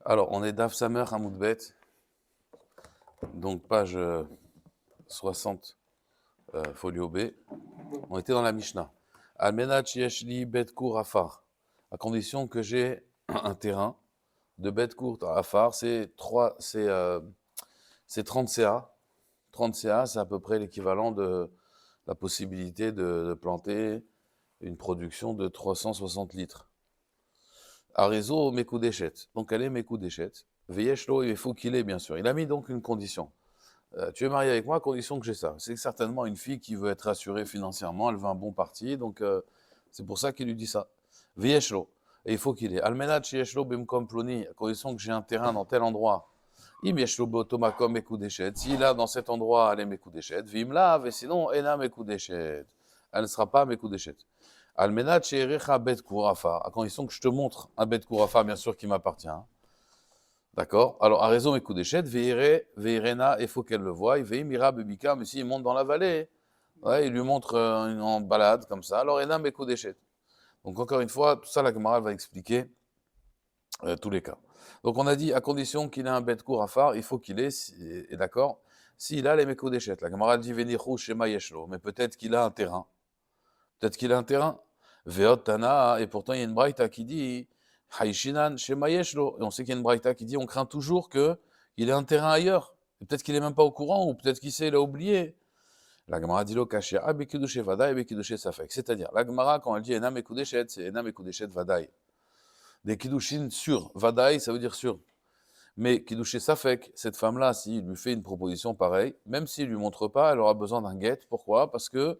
Alors, on est Daf Samer Hamoud Bet, donc page 60, folio B. On était dans la Mishnah. Almenat yeshli bet kur afar. À condition que j'ai un terrain de bet kur afar, c'est 30 CA. 30 CA, c'est à peu près l'équivalent de la possibilité de planter une production de 360 litres. Arezo Mekudeshet. Donc elle est Mekudeshet. Veyeshlo, il faut qu'il ait, bien sûr. Il a mis donc une condition. Tu es marié avec moi à condition que j'ai ça. C'est certainement une fille qui veut être rassurée financièrement, elle veut un bon parti, donc c'est pour ça qu'il lui dit ça. Veyeshlo. Et il faut qu'il ait. Almenat Yeshlo Bimkom Ploni, à condition que j'ai un terrain dans tel endroit. Im Yeshlo Botomakom Mekudeshet. S'il a dans cet endroit, elle est Mekudeshet. Vimla, et sinon, Ena Mekudeshet. Elle ne sera pas Mekudeshet. Almenat she'erecha bet kourafa, à condition que je te montre un bet kourafa, bien sûr, qui m'appartient. D'accord. Alors, à raison, mes coups d'échette, veirena, il faut qu'elle le voie, veimira bebika, mais s'il monte dans la vallée, ouais, il lui montre en balade, comme ça. Alors, ena, mes coups d'échette. Donc, encore une fois, tout ça, la Gemara va expliquer tous les cas. Donc, on a dit, à condition qu'il ait un bet kourafa, il faut qu'il ait, et d'accord, s'il a les mekou d'échette. La Gemara dit, venichou shema yeshlo, mais peut-être qu'il a un terrain. Peut-être qu'il a un terrain. Veot Tana, et pourtant il y a une braïta qui dit Haishinan Shema Yeshlo. Et on sait qu'il y a une braïta qui dit on craint toujours qu'il ait un terrain ailleurs. Peut-être qu'il n'est même pas au courant, ou peut-être qu'il sait, il a oublié. La Gemara dit lo kashia abekidushe vadaï bekidushe safek. C'est-à-dire, la Gemara, quand elle dit enam ekudeshet, c'est enam ekudeshet vadaï. Des kidushin sur vadaï, ça veut dire sûr. Mais kidushe safek, cette femme-là, s'il lui fait une proposition pareille, même s'il ne lui montre pas, elle aura besoin d'un guet. Pourquoi? Parce que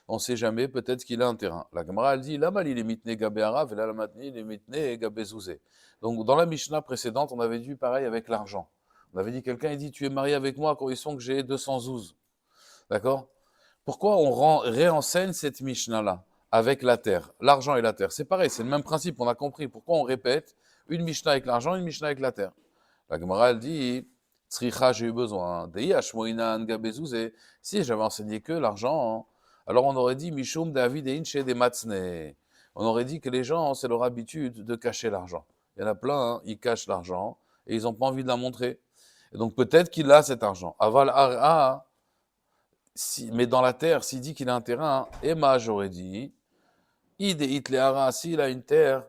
on ne sait jamais, peut-être qu'il a un terrain. La Gemara, elle dit, là-bas, il est mitné gabé arav, et là, la matni, il est mitné gabé zouzé. Donc, dans la Mishnah précédente, on avait dit pareil avec l'argent. On avait dit, quelqu'un, il dit, tu es marié avec moi à condition que j'ai 200 zouz. D'accord? Pourquoi on réenseigne cette Mishnah-là avec la terre, l'argent et la terre? C'est pareil, c'est le même principe, on a compris. Pourquoi on répète une Mishnah avec l'argent, une Mishnah avec la terre? La Gemara, elle dit, Tzricha, j'ai eu besoin. Deiach moinan gabé zouzé. Si j'avais enseigné que l'argent, alors on aurait dit Mishum David et Inche des Matzne. On aurait dit que les gens, c'est leur habitude de cacher l'argent. Il y en a plein, hein, ils cachent l'argent et ils n'ont pas envie de la montrer. Et donc peut-être qu'il a cet argent. Aval Ara, mais dans la terre, s'il dit qu'il a un terrain, Emma, j'aurais dit, Id et Itle Ara, s'il a une terre,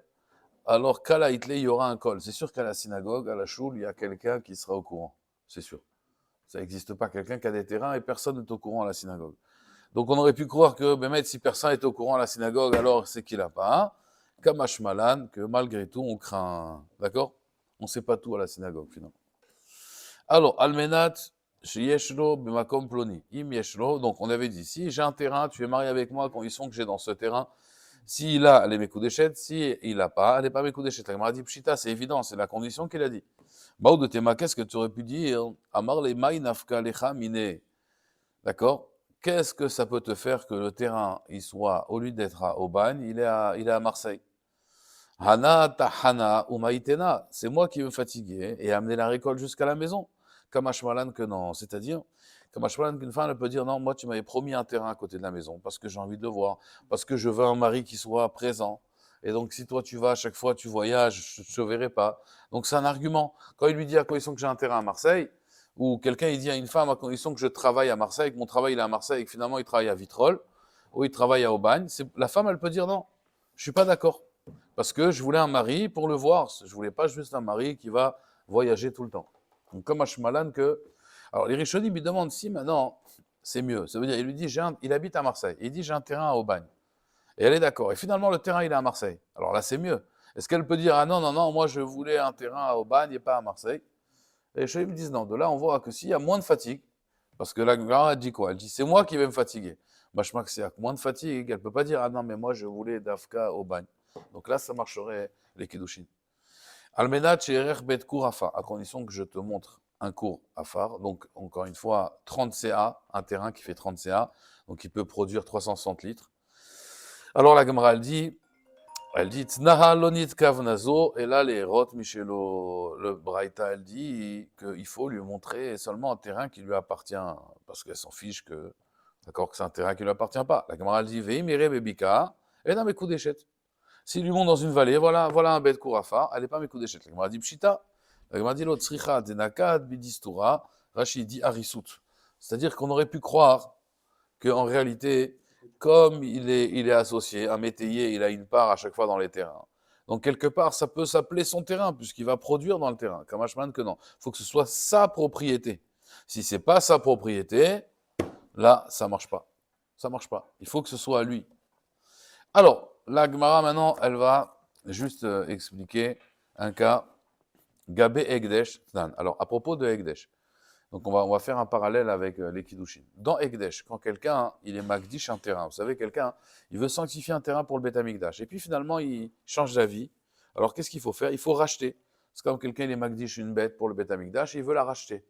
alors qu'à la Itle, il y aura un col. C'est sûr qu'à la synagogue, à la choule, il y a quelqu'un qui sera au courant. C'est sûr. Ça n'existe pas, quelqu'un qui a des terrains et personne n'est au courant à la synagogue. Donc on aurait pu croire que, si personne est au courant à la synagogue, alors c'est qu'il n'a pas. Kamash Malan, que malgré tout, on craint. D'accord? On ne sait pas tout à la synagogue, finalement. Alors, Almenat, Yeshlo, Bemakom Ploni, Im Yeshlo. Donc on avait dit, si j'ai un terrain, tu es marié avec moi, à condition que j'ai dans ce terrain. S'il a, elle est Mekoudéchet. Si il n'a pas, elle n'est pas Mekoudéchet. La Gemara dit Pshita, c'est évident, c'est la condition qu'il a dit. Baou de Tema, qu'est-ce que tu aurais pu dire? Amar le Maï Nafka Lecha Mine. D'accord? Qu'est-ce que ça peut te faire que le terrain, il soit, au lieu d'être à Aubagne, il est à Marseille? Hana tahana umaitena, c'est moi qui veux me fatiguer et amener la récolte jusqu'à la maison. Kamashmalan que non, c'est-à-dire, Kamashmalan qu'une femme elle peut dire non, moi tu m'avais promis un terrain à côté de la maison parce que j'ai envie de le voir, parce que je veux un mari qui soit présent. Et donc si toi tu vas à chaque fois, tu voyages, je ne te verrai pas. Donc c'est un argument. Quand il lui dit à condition que j'ai un terrain à Marseille, ou quelqu'un il dit à une femme à condition que je travaille à Marseille, que mon travail il est à Marseille et que finalement il travaille à Vitrolles, ou il travaille à Aubagne, la femme elle peut dire non, je suis pas d'accord. Parce que je voulais un mari pour le voir. Je voulais pas juste un mari qui va voyager tout le temps. Donc comme Ashmalan que... Alors les Rishonim lui demandent si maintenant c'est mieux. Ça veut dire, il lui dit, il habite à Marseille. Il dit, j'ai un terrain à Aubagne. Et elle est d'accord. Et finalement, le terrain, il est à Marseille. Alors là, c'est mieux. Est-ce qu'elle peut dire, ah non, non, non, moi je voulais un terrain à Aubagne et pas à Marseille? Et les Rishonim disent, non, de là, on voit que s'il y a moins de fatigue, parce que la Gemara, elle dit quoi? Elle dit, c'est moi qui vais me fatiguer. Bah, je crois que c'est avec moins de fatigue. Elle ne peut pas dire, ah non, mais moi je voulais d'Afka Aubagne. Donc là, ça marcherait les Kiddushin. Almenat she'erech bet cour afar, à condition que je te montre un cours afar. Donc, encore une fois, 30 CA, un terrain qui fait 30 CA, donc il peut produire 360 litres. Alors la Gemara, elle dit, Tnaha lonit kavnazo, et là, les rot Michelo, le Braïta, elle dit qu'il faut lui montrer seulement un terrain qui lui appartient, parce qu'elle s'en fiche d'accord, que c'est un terrain qui ne lui appartient pas. La Gemara, elle dit, veimire bebika, et dans mes coups d'échette. S'il lui monte dans une vallée, voilà un bête kourafa, elle n'est pas mes coups d'échec. La Gemara dit Pshita, La Gemara dit l'autre, Sricha denakad bidistura, Rashi dit harisut. C'est-à-dire qu'on aurait pu croire qu'en réalité, comme il est associé, un métayer, il a une part à chaque fois dans les terrains. Donc quelque part, ça peut s'appeler son terrain, puisqu'il va produire dans le terrain. Kamashman que non. Il faut que ce soit sa propriété. Si c'est pas sa propriété, là, ça marche pas. Ça marche pas. Il faut que ce soit à lui. Alors, la Gemara maintenant, elle va juste expliquer un cas. Gabé Egdesh. Alors, à propos de Egdesh, donc on va faire un parallèle avec les Kiddushin. Dans Egdesh, quand quelqu'un, il est Magdish un terrain, vous savez, quelqu'un, il veut sanctifier un terrain pour le Beth Amikdash, et puis finalement, il change d'avis. Alors, qu'est-ce qu'il faut faire? Il faut racheter. C'est comme quelqu'un, il est Magdish une bête pour le Beth Amikdash, et il veut la racheter.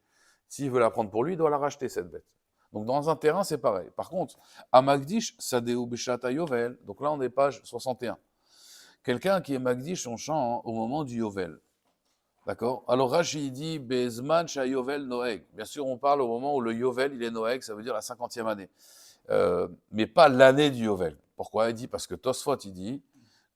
S'il veut la prendre pour lui, il doit la racheter, cette bête. Donc, dans un terrain, c'est pareil. Par contre, à Magdish, Sadeu Bishata Yovel, donc là, on est page 61. Quelqu'un qui est Magdish son champ au moment du Yovel. D'accord. Alors Rashi dit Bezman Yovel Noeg. Bien sûr, on parle au moment où le Yovel il est Noeg, ça veut dire la 50e année, mais pas l'année du Yovel. Pourquoi? Il dit parce que Tosfot il dit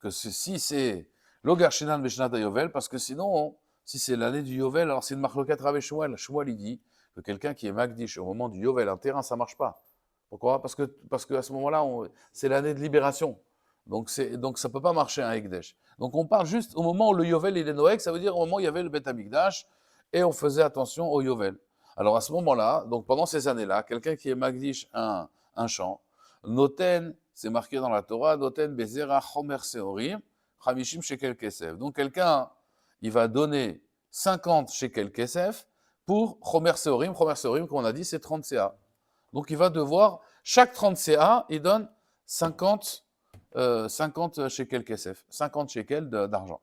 que si c'est Logarshinan Beshnat Yovel, parce que sinon, si c'est l'année du Yovel, alors c'est une marloquet Rav Shmuel. Shmuel il dit que quelqu'un qui est Magdish au moment du Yovel, un terrain, ça marche pas. Pourquoi? Parce que à ce moment-là, c'est l'année de libération. Donc ça ne peut pas marcher un Ekdesh. Donc on parle juste au moment où le Yovel il est Noël, ça veut dire au moment où il y avait le Beth Amikdash, et on faisait attention au Yovel. Alors à ce moment-là, donc pendant ces années-là, quelqu'un qui est Magdish un champ, Noten, c'est marqué dans la Torah, Noten Bezera Chomer Seorim, Chamishim Shekel Kesef. Donc quelqu'un, il va donner 50 Shekel Kesef pour Chomer Seorim, comme on a dit, c'est 30 CA. Donc il va devoir, chaque 30 CA, il donne 50 shekels kesef, 50 shekels d'argent.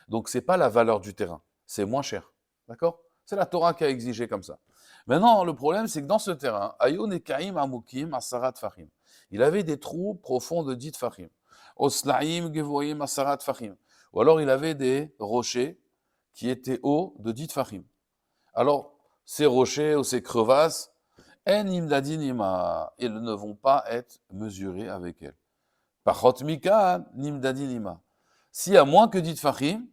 Donc, ce n'est pas la valeur du terrain, c'est moins cher. D'accord? C'est la Torah qui a exigé comme ça. Maintenant, le problème, c'est que dans ce terrain, Ayon et Kaim Amukim Asarat Fahim, il avait des trous profonds de 10 Fahim. Oslaim Gevoim Asarat Fahim. Ou alors, il avait des rochers qui étaient hauts de 10 Fahim. Alors, ces rochers ou ces crevasses, En imdadinima, ils ne vont pas être mesurés avec elles. Pachot mika nimdadinima. S'il y a moins que 10 fachim,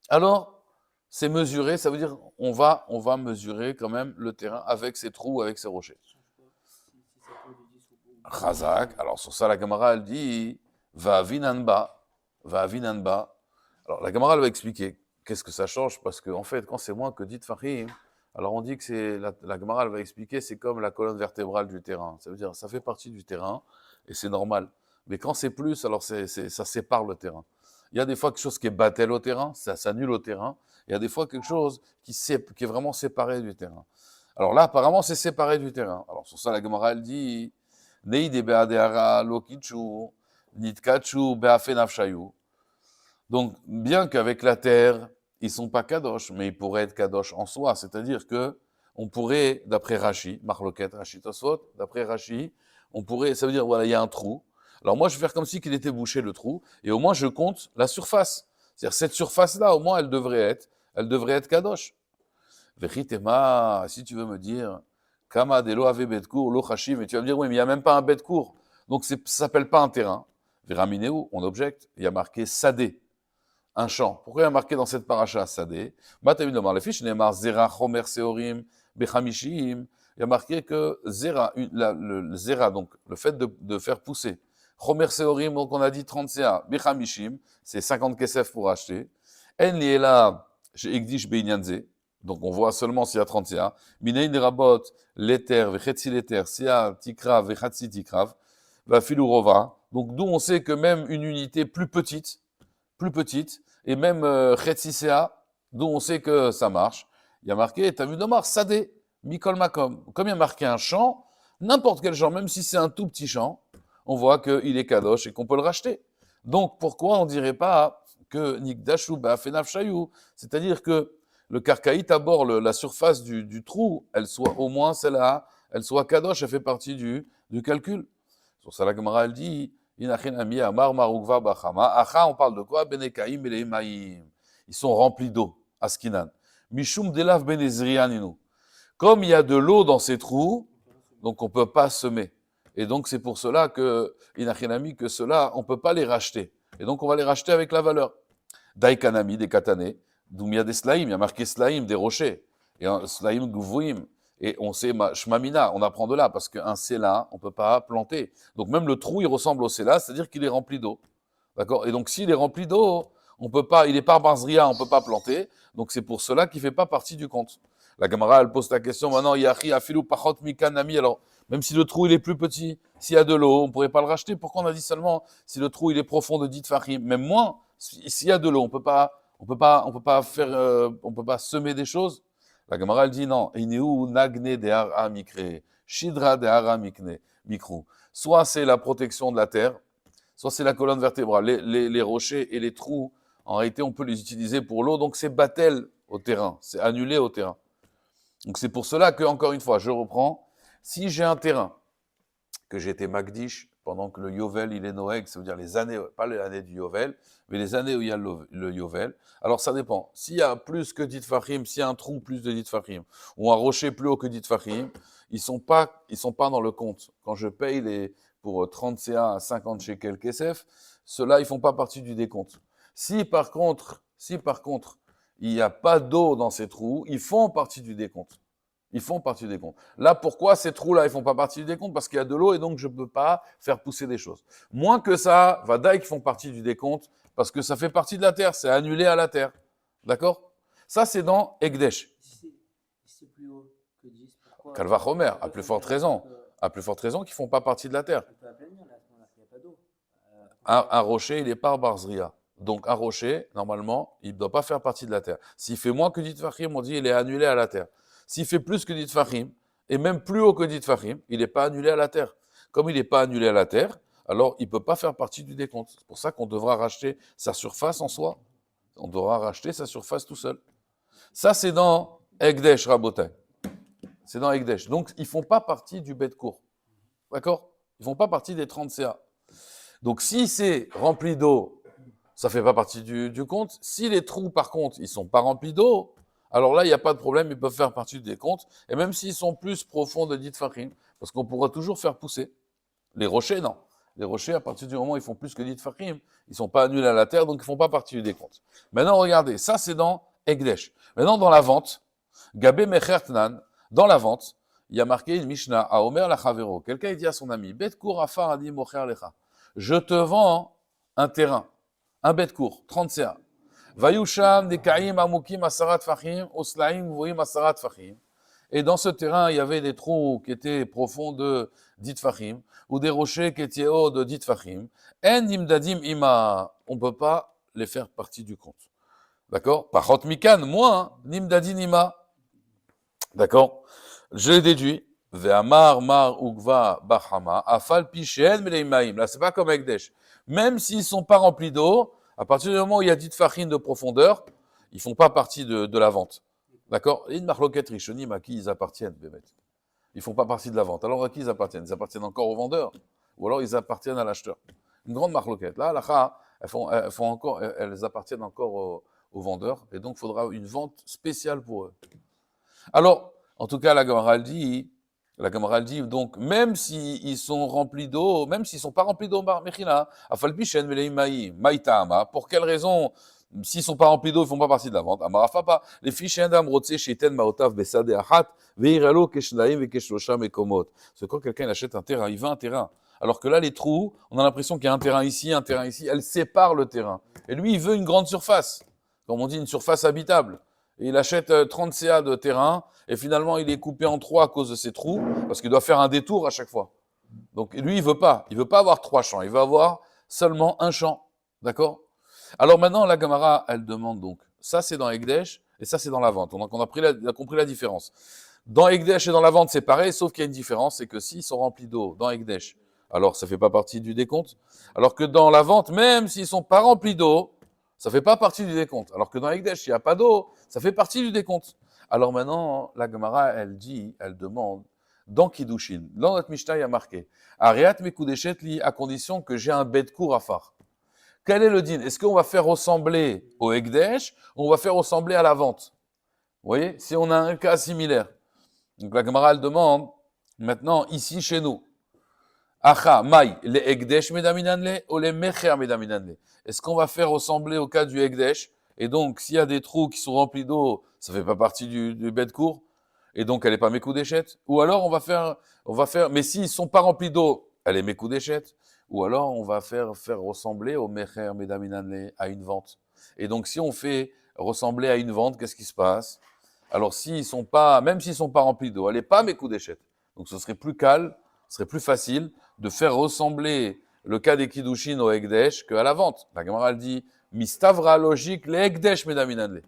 alors c'est mesuré, ça veut dire on va mesurer quand même le terrain avec ses trous, avec ses rochers. Chazak, alors sur ça la Gemara elle dit va avinanba. Alors la Gemara elle va expliquer qu'est-ce que ça change, parce qu'en fait quand c'est moins que 10 fachim, alors on dit que c'est la Gemara elle va expliquer c'est comme la colonne vertébrale du terrain, ça veut dire ça fait partie du terrain et c'est normal. Mais quand c'est plus, alors ça sépare le terrain. Il y a des fois quelque chose qui est battel au terrain, ça s'annule au terrain. Il y a des fois quelque chose qui est vraiment séparé du terrain. Alors là, apparemment, c'est séparé du terrain. Alors sur ça, la Gemara, elle dit Neide be'adeara lokichu, nitkachu be'afenafshayu. Donc, bien qu'avec la terre, ils ne sont pas kadosh, mais ils pourraient être kadosh en soi. C'est-à-dire que on pourrait, d'après Rashi, Marloket, Rashi Tosfot, d'après Rashi, on pourrait, ça veut dire, voilà, il y a un trou. Alors moi, je vais faire comme si qu'il était bouché le trou, et au moins je compte la surface. C'est-à-dire cette surface-là, au moins, elle devrait être kadosh. Vechitema, si tu veux me dire, Kama de lo ave betkour, lo chashiv, et tu vas me dire, oui, mais il n'y a même pas un betkour. Donc ça ne s'appelle pas un terrain. Veramineu, on objecte, il y a marqué sadé, un champ. Pourquoi il y a marqué dans cette paracha sadé? Les fiches, zera chomer seorim, bechamishim. Il y a marqué que zera, le zera, donc le fait de faire pousser. Chomer seorim, donc on a dit 30 CA, bechamishim, c'est 50 kesef pour acheter. En liela, chez Egdish beinyanze, donc on voit seulement s'il y a 30 CA. Minein rabot, l'éther, vechetzi l'éther, sia tikrav, vechatzi tikrav, va filurova. Donc d'où on sait que même une unité plus petite, et même Chetsi-Sea, d'où on sait que ça marche, il y a marqué, t'as vu Nomar, Sadé, Mikol Makom. Comme il y a marqué un champ, n'importe quel champ, même si c'est un tout petit champ, on voit qu'il est kadosh et qu'on peut le racheter. Donc pourquoi on ne dirait pas que Nikdashu Ba'afenav Shayu, c'est-à-dire que le karkaït à bord, la surface du trou, elle soit au moins celle-là, elle soit kadosh, elle fait partie du calcul. Sur ça, la Gemara, elle dit, on parle de quoi? Benekaim et les maïm. Ils sont remplis d'eau, askinan. Mishum delav benezrianinu. Comme il y a de l'eau dans ces trous, donc on ne peut pas semer. Et donc c'est pour cela que, inachinami, que cela, on ne peut pas les racheter. Et donc on va les racheter avec la valeur. Daikanami, des katané. D'où il y a des slaïm, il y a marqué slaïm, des rochers. Et un slaïm gvouim. Et on sait, shmamina, on apprend de là, parce qu'un séla, on ne peut pas planter. Donc même le trou, il ressemble au séla, c'est-à-dire qu'il est rempli d'eau. D'accord? Et donc s'il est rempli d'eau, on peut pas, il n'est pas barzria, on ne peut pas planter. Donc c'est pour cela qu'il ne fait pas partie du compte. La Gemara, elle pose la question maintenant, yachi afilu pachot mikanami. Alors, même si le trou il est plus petit, s'il y a de l'eau, on ne pourrait pas le racheter. Pourquoi on a dit seulement si le trou il est profond de 10 fachim? Même moins, s'il y a de l'eau, on peut pas faire, on peut pas semer des choses. La Gemara, elle dit non. Ineu nagne de hara mikre, shidra de hara mikne, mikru. Soit c'est la protection de la terre, soit c'est la colonne vertébrale. Les rochers et les trous, en réalité, on peut les utiliser pour l'eau. Donc c'est battel au terrain, c'est annulé au terrain. Donc c'est pour cela que, encore une fois, je reprends. Si j'ai un terrain que j'ai été Magdish pendant que le Yovel, il est Noël, ça veut dire les années, pas les années du Yovel, mais les années où il y a le Yovel. Alors ça dépend. S'il y a plus que 10 Fahim, s'il y a un trou plus de 10 Fahim, ou un rocher plus haut que 10 Fahim, ils sont pas dans le compte. Quand je paye pour 30 CA à 50 shekel KSF, ceux-là, ils font pas partie du décompte. Si par contre, il n'y a pas d'eau dans ces trous, ils font partie du décompte. Ils font partie du décompte. Là, pourquoi ces trous-là, ils font pas partie du décompte? Parce qu'il y a de l'eau et donc je ne peux pas faire pousser des choses. Moins que ça, Vadaï qui font partie du décompte parce que ça fait partie de la terre, c'est annulé à la terre. D'accord? Ça, c'est dans Egdesh. Si c'est plus haut que 10, pourquoi Kalva Homer, à plus forte raison. À plus forte raison qu'ils ne font pas partie de la terre. On peut aplanir là, il n'y a pas d'eau. Un rocher, il est par Barzria. Donc un rocher, normalement, il ne doit pas faire partie de la terre. S'il fait moins que 10 Fahim, on dit il est annulé à la terre. S'il fait plus que 10 Fahim, et même plus haut que 10 Fahim, il n'est pas annulé à la terre. Comme il n'est pas annulé à la terre, alors il ne peut pas faire partie du décompte. C'est pour ça qu'on devra racheter sa surface en soi. On devra racheter sa surface tout seul. Ça, c'est dans Egdesh Rabotai. C'est dans Egdesh. Donc, ils ne font pas partie du bête court. D'accord? Ils ne font pas partie des 30 CA. Donc, si c'est rempli d'eau, ça ne fait pas partie du compte. Si les trous, par contre, ils ne sont pas remplis d'eau, alors là, il n'y a pas de problème, ils peuvent faire partie des comptes. Et même s'ils sont plus profonds de 10 fachim, parce qu'on pourra toujours faire pousser. Les rochers, non. Les rochers, à partir du moment où ils font plus que 10 fachim, ils ne sont pas annulés à la terre, donc ils ne font pas partie des comptes. Maintenant, regardez, ça c'est dans Egdesh. Maintenant, dans la vente, Gabé Mechertnan, dans la vente, il y a marqué une Mishnah à Omer la Chavero. Quelqu'un dit à son ami, Bet Kour Afar Adi Mocher Lecha. Je te vends un terrain, un bet court, 30 CA. Vayusham Nekaim Amukim Asarat Fachim, Oslaim Voim Asarat Fachim. Et dans ce terrain, il y avait des trous qui étaient profonds de 10 Fachim, ou des rochers qui étaient hauts de 10 Fachim. En Imdadim Ima, on ne peut pas les faire partie du compte. D'accord? Pachot Mikan, moins, Nimdadin Ima. D'accord? Je l'ai déduit. Ve'amar mar ugva bachama, afal pishen meleimaim. Là, c'est pas comme Ekdesh. Même s'ils sont pas remplis d'eau, à partir du moment où il y a 10 farines de profondeur, ils font pas partie de la vente. D'accord? Et une marloquette rishonim, à qui ils appartiennent, Bémet. Ils font pas partie de la vente. Alors à qui ils appartiennent? Ils appartiennent encore aux vendeurs. Ou alors ils appartiennent à l'acheteur. Une grande marloquette. Là, elles appartiennent encore aux vendeurs. Et donc, il faudra une vente spéciale pour eux. Alors, en tout cas, la Gemara dit, donc, même s'ils sont remplis d'eau, même s'ils ne sont pas remplis d'eau, pour quelle raison, s'ils ne sont pas remplis d'eau, ils ne font pas partie de la vente? Les fiches c'est quand quelqu'un achète un terrain, il veut un terrain. Alors que là, les trous, on a l'impression qu'il y a un terrain ici, elles séparent le terrain. Et lui, il veut une grande surface. Comme on dit, une surface habitable. Et il achète 30 CA de terrain, et finalement, il est coupé en 3 à cause de ces trous, parce qu'il doit faire un détour à chaque fois. Donc, lui, il veut pas avoir 3 champs, il veut avoir seulement un champ. D'accord? Alors maintenant, la Gemara, elle demande donc, ça c'est dans Egdesh, et ça c'est dans la vente. Donc, on a compris la différence. Dans Egdesh et dans la vente, c'est pareil, sauf qu'il y a une différence, c'est que s'ils sont remplis d'eau dans Egdesh, alors ça fait pas partie du décompte. Alors que dans la vente, même s'ils sont pas remplis d'eau, ça fait pas partie du décompte. Alors que dans Egdesh, il n'y a pas d'eau, ça fait partie du décompte. Alors maintenant, la Gemara, elle demande, dans Kiddushin, dans notre Mishnah, il y a marqué, Ariat Mekudeshet li, à condition que j'ai un bet court à phare. Quel est le din? Est-ce qu'on va faire ressembler au Egdesh ou on va faire ressembler à la vente? Vous voyez, si on a un cas similaire. Donc la Gemara, elle demande, maintenant, ici, chez nous, Acha, Maï, les Egdesh medaminanle ou les Mecher medaminanle. Est-ce qu'on va faire ressembler au cas du Egdesh? Et donc, s'il y a des trous qui sont remplis d'eau, ça fait pas partie du bête court. Et donc, elle est pas mécou d'échette. Ou alors, on va faire, mais s'ils sont pas remplis d'eau, elle est mécou d'échette. Ou alors, on va faire ressembler au mecher medaminanle, à une vente. Et donc, si on fait ressembler à une vente, qu'est-ce qui se passe? Alors, s'ils sont pas, même s'ils sont pas remplis d'eau, elle est pas mécou d'échette. Donc, ce serait plus calme, ce serait plus facile de faire ressembler le cas des Kiddushin au Ekdesh qu'à la vente. La Gemara elle dit, Mistavra logique, les Ekdesh, medaminanle.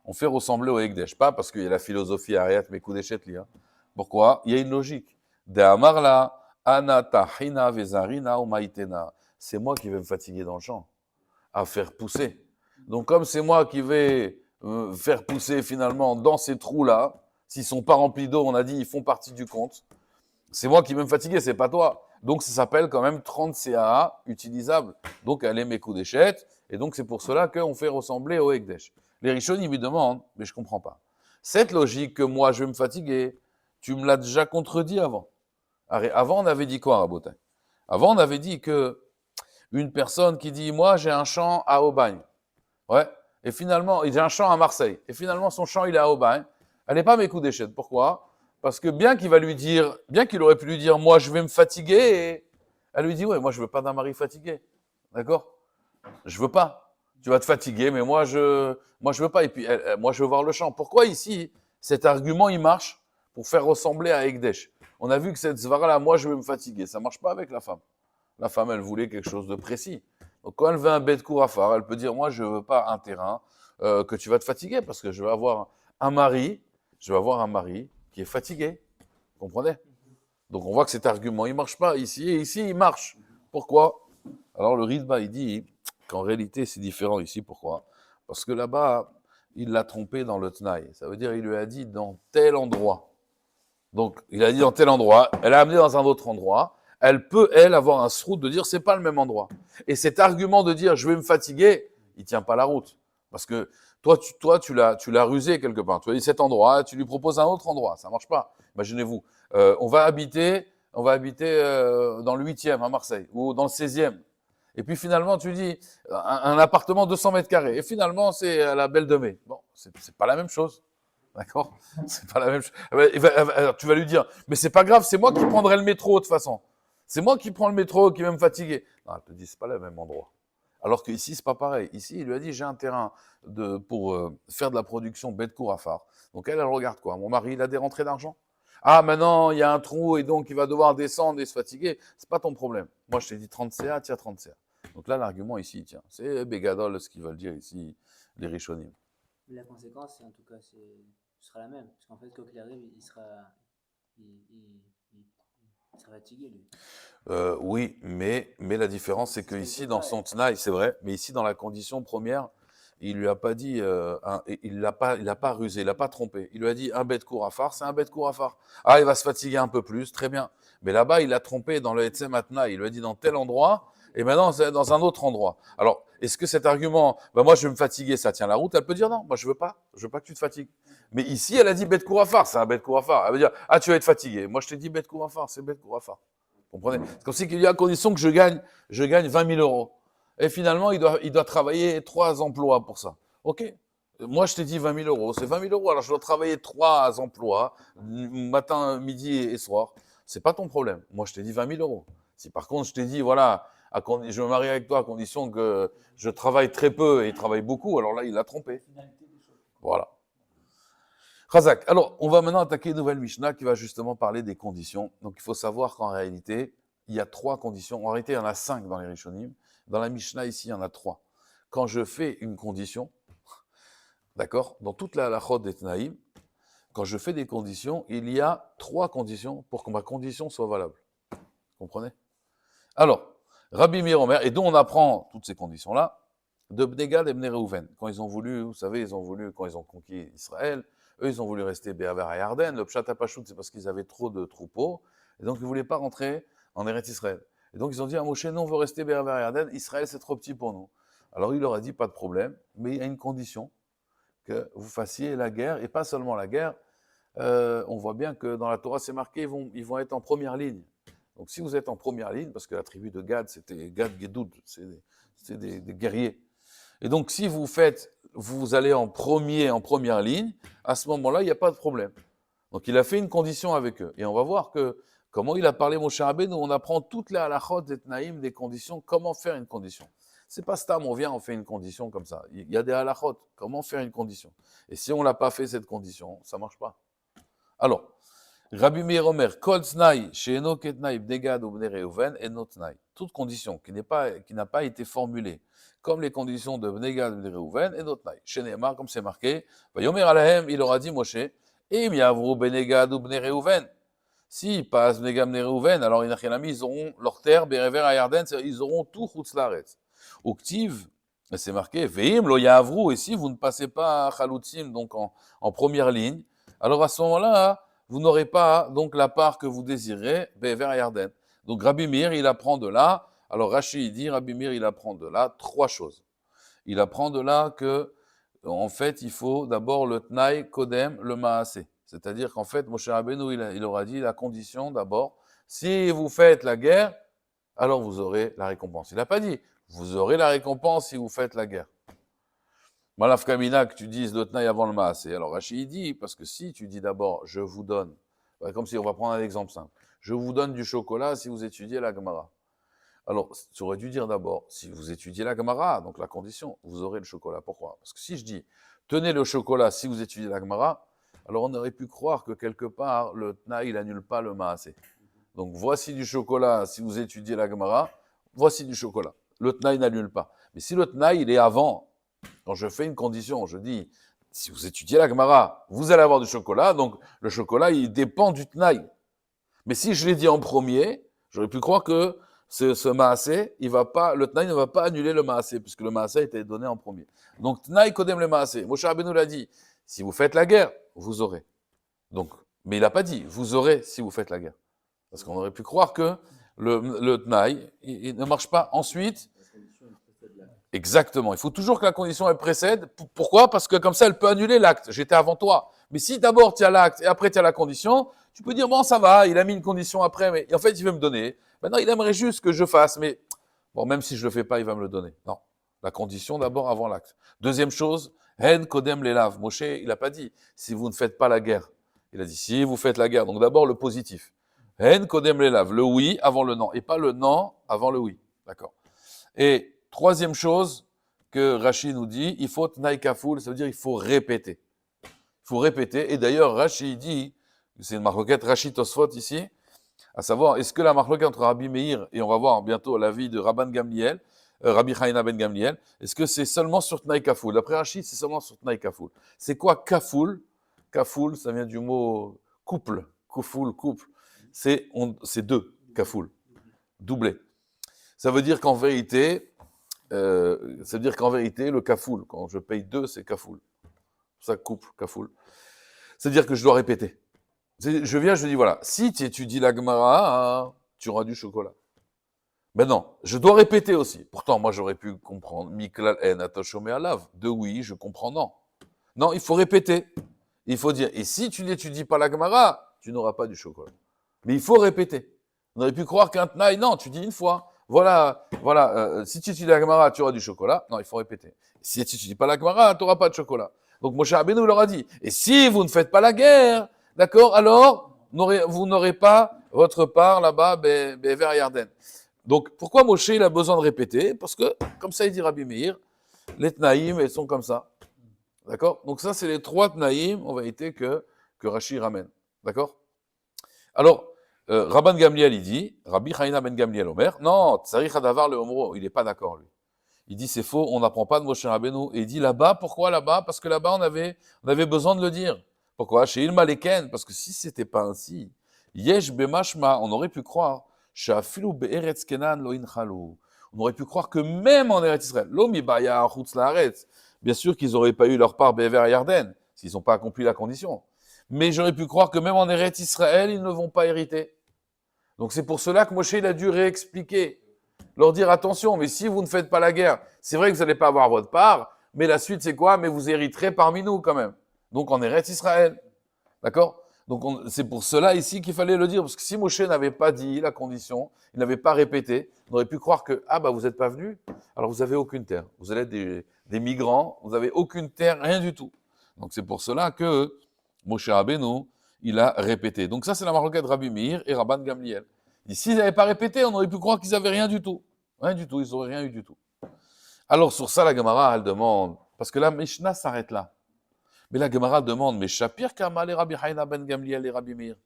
On fait ressembler au Ekdesh. Pas parce qu'il y a la philosophie Ariat Mekudeshet li. Hein. Pourquoi? Il y a une logique. De Amarla, Ana tahina vezarina ou maitena. C'est moi qui vais me fatiguer dans le champ, à faire pousser. Donc, comme c'est moi qui vais faire pousser finalement dans ces trous-là, s'ils sont pas remplis d'eau, on a dit, ils font partie du compte. C'est moi qui vais me fatiguer, c'est pas toi. Donc, ça s'appelle quand même 30 CAA utilisable. Donc, elle est Mekudeshet. Et donc, c'est pour cela qu'on fait ressembler au Ekdesh. Les Rishonim, ils me demandent, mais je comprends pas. Cette logique que moi, je vais me fatiguer, tu me l'as déjà contredit avant. Avant, on avait dit quoi, Rabotin? Avant, on avait dit que une personne qui dit, moi, j'ai un champ à Aubagne. Ouais. Et finalement, j'ai un champ à Marseille. Et finalement, son champ, il est à Aubagne. Elle n'est pas mes coups d'échette. Pourquoi? Parce que bien qu'il aurait pu lui dire, moi, je vais me fatiguer, et elle lui dit, ouais, moi, je veux pas d'un mari fatigué. D'accord? Je veux pas. Tu vas te fatiguer, mais moi je veux pas. Et puis moi je veux voir le champ. Pourquoi ici cet argument il marche pour faire ressembler à Ekdesh? On a vu que cette svara là, moi je veux me fatiguer, ça marche pas avec la femme. La femme elle voulait quelque chose de précis. Donc quand elle veut un bête court à phare, elle peut dire moi je veux pas un terrain que tu vas te fatiguer parce que je vais avoir un mari, qui est fatigué. Vous comprenez? Donc on voit que cet argument il marche pas ici et ici il marche. Pourquoi? Alors le Ritba il dit qu'en réalité, c'est différent ici. Pourquoi? Parce que là-bas, il l'a trompé dans le Tnaï. Ça veut dire, il lui a dit dans tel endroit. Donc, il a dit dans tel endroit, elle a amené dans un autre endroit. Elle peut, elle, avoir un srout de dire, c'est pas le même endroit. Et cet argument de dire, je vais me fatiguer, il tient pas la route. Parce que toi, tu l'as rusé quelque part. Tu as dit cet endroit, tu lui proposes un autre endroit. Ça marche pas. Imaginez-vous, on va habiter dans le 8e à Marseille, ou dans le 16e. Et puis finalement, tu dis un appartement 200 mètres carrés. Et finalement, c'est à la Belle de Mai. Bon, c'est pas la même chose. D'accord? C'est pas la même chose. Alors, tu vas lui dire, mais c'est pas grave, c'est moi qui prendrai le métro de toute façon. C'est moi qui prends le métro qui va me fatiguer. Non, elle te dit, c'est pas le même endroit. Alors qu'ici, c'est pas pareil. Ici, il lui a dit, j'ai un terrain pour faire de la production bête court à phare. Donc elle regarde quoi? Mon mari, il a des rentrées d'argent? Ah, maintenant, il y a un trou et donc il va devoir descendre et se fatiguer. C'est pas ton problème. Moi, je t'ai dit 30 CA, tiens 30 CA. Donc là, l'argument ici, tiens, c'est Bégadol ce qu'ils veulent dire ici, les Rishonim. La conséquence, en tout cas, ce sera la même. Parce qu'en fait, quoi qu'il arrive, il sera fatigué, lui. Oui, mais la différence, c'est que ici, dans son Tnaï, c'est vrai, mais ici, dans la condition première, il lui a pas dit, il l'a pas rusé, il l'a pas trompé. Il lui a dit un bête court à phare, c'est un bête court à phare. Ah, il va se fatiguer un peu plus, très bien. Mais là-bas, il l'a trompé dans le Etzem Atna. Il lui a dit dans tel endroit, et maintenant, c'est dans un autre endroit. Alors, est-ce que cet argument, ben moi, je vais me fatiguer, ça tient la route? Elle peut dire non, moi, je veux pas que tu te fatigues. Mais ici, elle a dit bête court à phare, c'est un bête court à phare. Elle veut dire, ah, tu vas être fatigué. Moi, je t'ai dit bête court à phare, c'est bête court à phare. Vous comprenez? C'est comme si qu'il y a à condition que je gagne 20 000 euros. Et finalement, il doit travailler 3 emplois pour ça. OK. Moi, je t'ai dit 20 000 euros. C'est 20 000 euros. Alors, je dois travailler 3 emplois, matin, midi et soir. C'est pas ton problème. Moi, je t'ai dit 20 000 euros. Si par contre, je t'ai dit, voilà, je me marie avec toi à condition que je travaille très peu et il travaille beaucoup, alors là, il l'a trompé. Voilà. Razak. Alors, on va maintenant attaquer une nouvelle Mishnah qui va justement parler des conditions. Donc, il faut savoir qu'en réalité, il y a 3 conditions. En réalité, il y en a 5 dans les Rishonim. Dans la Mishnah, ici, il y en a 3. Quand je fais une condition, d'accord, dans toute la halachot des Tnaïm, quand je fais des conditions, il y a 3 conditions pour que ma condition soit valable. Vous comprenez? Alors, Rabbi Meir Omer, et dont on apprend toutes ces conditions-là, de Bnei Gad et Bnei Reuven. Quand ils ont voulu, vous savez, quand ils ont conquis Israël, eux, ils ont voulu rester Béhaver et Yarden. Le Pshat HaPashut, c'est parce qu'ils avaient trop de troupeaux, et donc ils ne voulaient pas rentrer en Eretz Israël. Et donc ils ont dit à Moshe, nous, on veut rester Béhaver et Yarden, Israël, c'est trop petit pour nous. Alors il leur a dit, pas de problème, mais il y a une condition, que vous fassiez la guerre, et pas seulement la guerre, on voit bien que dans la Torah, c'est marqué, ils vont être en première ligne. Donc si vous êtes en première ligne, parce que la tribu de Gad, c'était Gad Gedoud, c'est des guerriers. Et donc si vous faites vous allez en première ligne, à ce moment-là, il n'y a pas de problème. Donc il a fait une condition avec eux. Et on va voir que comment il a parlé Moshe Rabbeinu, on apprend toutes les halachot, des tnaïm, des conditions, comment faire une condition. C'est pas stam, on vient, on fait une condition comme ça. Il y a des halachot, comment faire une condition. Et si on l'a pas fait cette condition, ça marche pas. Alors, Rabbi Meir Omer, Kol Tnaï, She'eno Ketnaï, Bnegad ou Bnei Reuven, Eno Tnaï. Toute condition qui n'a pas été formulée comme les conditions de Bnegad ou Bnei Reuven, Eno Tnaï. Shene'emar, comme c'est marqué, Vayomer Alahem, il aura dit Moshe, Im Yavru Bnegad ou Bnei Reuven. S'ils passent Bnegad Bnei Reuven, alors ils auront leur terre, Berever à Yarden, ils auront tout Chutz Laaretz. Ou Ktiv, c'est marqué, Veim Lo Yavru, et si vous ne passez pas Chalutzim, donc en première ligne, alors à ce moment-là, vous n'aurez pas donc la part que vous désirez, vers Yarden. Donc Rabbi Meir, il apprend de là, alors Rashi il dit, Rabbi Meir, il apprend de là trois choses. Il apprend de là que, en fait, il faut d'abord le Tnaï, Kodem, le Maasé. C'est-à-dire qu'en fait, Moshe Rabbeinu, il aura dit la condition d'abord, si vous faites la guerre, alors vous aurez la récompense. Il n'a pas dit, vous aurez la récompense si vous faites la guerre. Malaf Kamina, que tu dises le Tnaï avant le Maasé. Alors Rashi dit, parce que si tu dis d'abord, je vous donne, comme si on va prendre un exemple simple, je vous donne du chocolat si vous étudiez la Gemara. Alors, tu aurais dû dire d'abord, si vous étudiez la Gemara, donc la condition, vous aurez le chocolat. Pourquoi? Parce que si je dis, tenez le chocolat si vous étudiez la Gemara, alors on aurait pu croire que quelque part, le Tnaï, il n'annule pas le Maasé. Donc voici du chocolat si vous étudiez la Gemara, voici du chocolat. Le Tnaï n'annule pas. Mais si le Tnaï, il est avant, quand je fais une condition, je dis, si vous étudiez la Gemara, vous allez avoir du chocolat, donc le chocolat, il dépend du Tnaï. Mais si je l'ai dit en premier, j'aurais pu croire que ce Maasé, le Tnaï ne va pas annuler le Maasé, puisque le Maasé a été donné en premier. Donc Tnaï kodem le Maasé. Moshe Rabbeinu l'a dit, si vous faites la guerre, vous aurez. Donc, mais il n'a pas dit, vous aurez si vous faites la guerre. Parce qu'on aurait pu croire que le Tnaï, il ne marche pas. Ensuite, exactement. Il faut toujours que la condition elle précède. Pourquoi? Parce que comme ça, elle peut annuler l'acte. J'étais avant toi. Mais si d'abord tu as l'acte et après tu as la condition, tu peux dire bon ça va, il a mis une condition après, mais en fait il veut me donner. Maintenant il aimerait juste que je fasse, mais bon même si je le fais pas, il va me le donner. Non, la condition d'abord avant l'acte. Deuxième chose, hen kodem lelav. Moshe il a pas dit si vous ne faites pas la guerre. Il a dit si vous faites la guerre. Donc d'abord le positif. Hen kodem lelav, le oui avant le non et pas le non avant le oui. D'accord. Et troisième chose que Rashi nous dit, il faut Tnaï Kafoul, ça veut dire il faut répéter. Il faut répéter. Et d'ailleurs, Rashi dit, c'est une marloquette Rashi Tosfot ici, à savoir, est-ce que la marloquette entre Rabbi Meir, et on va voir bientôt l'avis de Rabban Gamliel, Rabbi Chaina ben Gamliel, est-ce que c'est seulement sur Tnaï Kafoul? D'après Rashi, c'est seulement sur Tnaï Kafoul. C'est quoi Kafoul? Kafoul, ça vient du mot couple. Koufoul, couple. C'est deux, Kafoul. Doublé. Ça veut dire qu'en vérité, le kafoul, quand je paye 2, c'est kafoul. Ça couple, kafoul. C'est-à-dire que je dois répéter. Je viens, je dis voilà, si tu étudies la Gemara, tu auras du chocolat. Ben non, je dois répéter aussi. Pourtant, moi, j'aurais pu comprendre. Miklal en atashome alav. De oui, je comprends non. Non, il faut répéter. Il faut dire, et si tu n'étudies pas la Gemara, tu n'auras pas du chocolat. Mais il faut répéter. On aurait pu croire qu'un tnaï, non, tu dis une fois. Voilà, si tu étudies la Gemara, tu auras du chocolat. Non, il faut répéter. Si tu n'étudies pas la Gemara, tu n'auras pas de chocolat. Donc Moshe Rabbeinu leur a dit, et si vous ne faites pas la guerre, d'accord, alors vous n'aurez pas votre part là-bas, vers Yarden. Donc pourquoi Moshe il a besoin de répéter? Parce que, comme ça il dit Rabbi Meir, les Tnaïm, elles sont comme ça. D'accord? Donc ça, c'est les 3 Tnaïm, en vérité, que Rashi ramène. D'accord? Alors, Rabban Gamliel, il dit, Rabbi Chaina ben Gamliel Omer, non, Tsarich Hadavar le Omro, il n'est pas d'accord, lui. Il dit, c'est faux, on n'apprend pas de Moshe Rabbeinu. Et il dit, là-bas, pourquoi là-bas? Parce que là-bas, on avait besoin de le dire. Pourquoi? Chez Ilma Leken, parce que si c'était pas ainsi, Yesh Bemashma, on aurait pu croire, Shafilu Be'eretz Kenan lo inchalou. On aurait pu croire que même en Eretz Israël, lo mi baya chutz laaretz, bien sûr qu'ils n'auraient pas eu leur part Be'ever Yarden, s'ils n'ont pas accompli la condition. Mais j'aurais pu croire que même en Eretz Israël, ils ne vont pas hériter. Donc c'est pour cela que Moshe il a dû réexpliquer, leur dire attention, mais si vous ne faites pas la guerre, c'est vrai que vous n'allez pas avoir votre part, mais la suite c'est quoi? Mais vous hériterez parmi nous quand même. Donc en Eretz Israël. D'accord? Donc c'est pour cela ici qu'il fallait le dire, parce que si Moshe n'avait pas dit la condition, il n'avait pas répété, on aurait pu croire que, ah bah vous n'êtes pas venus, alors vous n'avez aucune terre. Vous allez être des migrants, vous n'avez aucune terre, rien du tout. Donc c'est pour cela que Moshe Rabbeinu, il a répété. Donc ça, c'est la marloquette de Rabbi Meir et Rabban Gamliel. S'ils n'avaient pas répété, on aurait pu croire qu'ils n'avaient rien du tout. Rien du tout, ils n'auraient rien eu du tout. Alors sur ça, la Gemara, elle demande, parce que la Mishnah s'arrête là. Mais la Gemara demande, mais Shapir Kamal et Rabbi Haïna ben Gamliel et Rabbi Meir.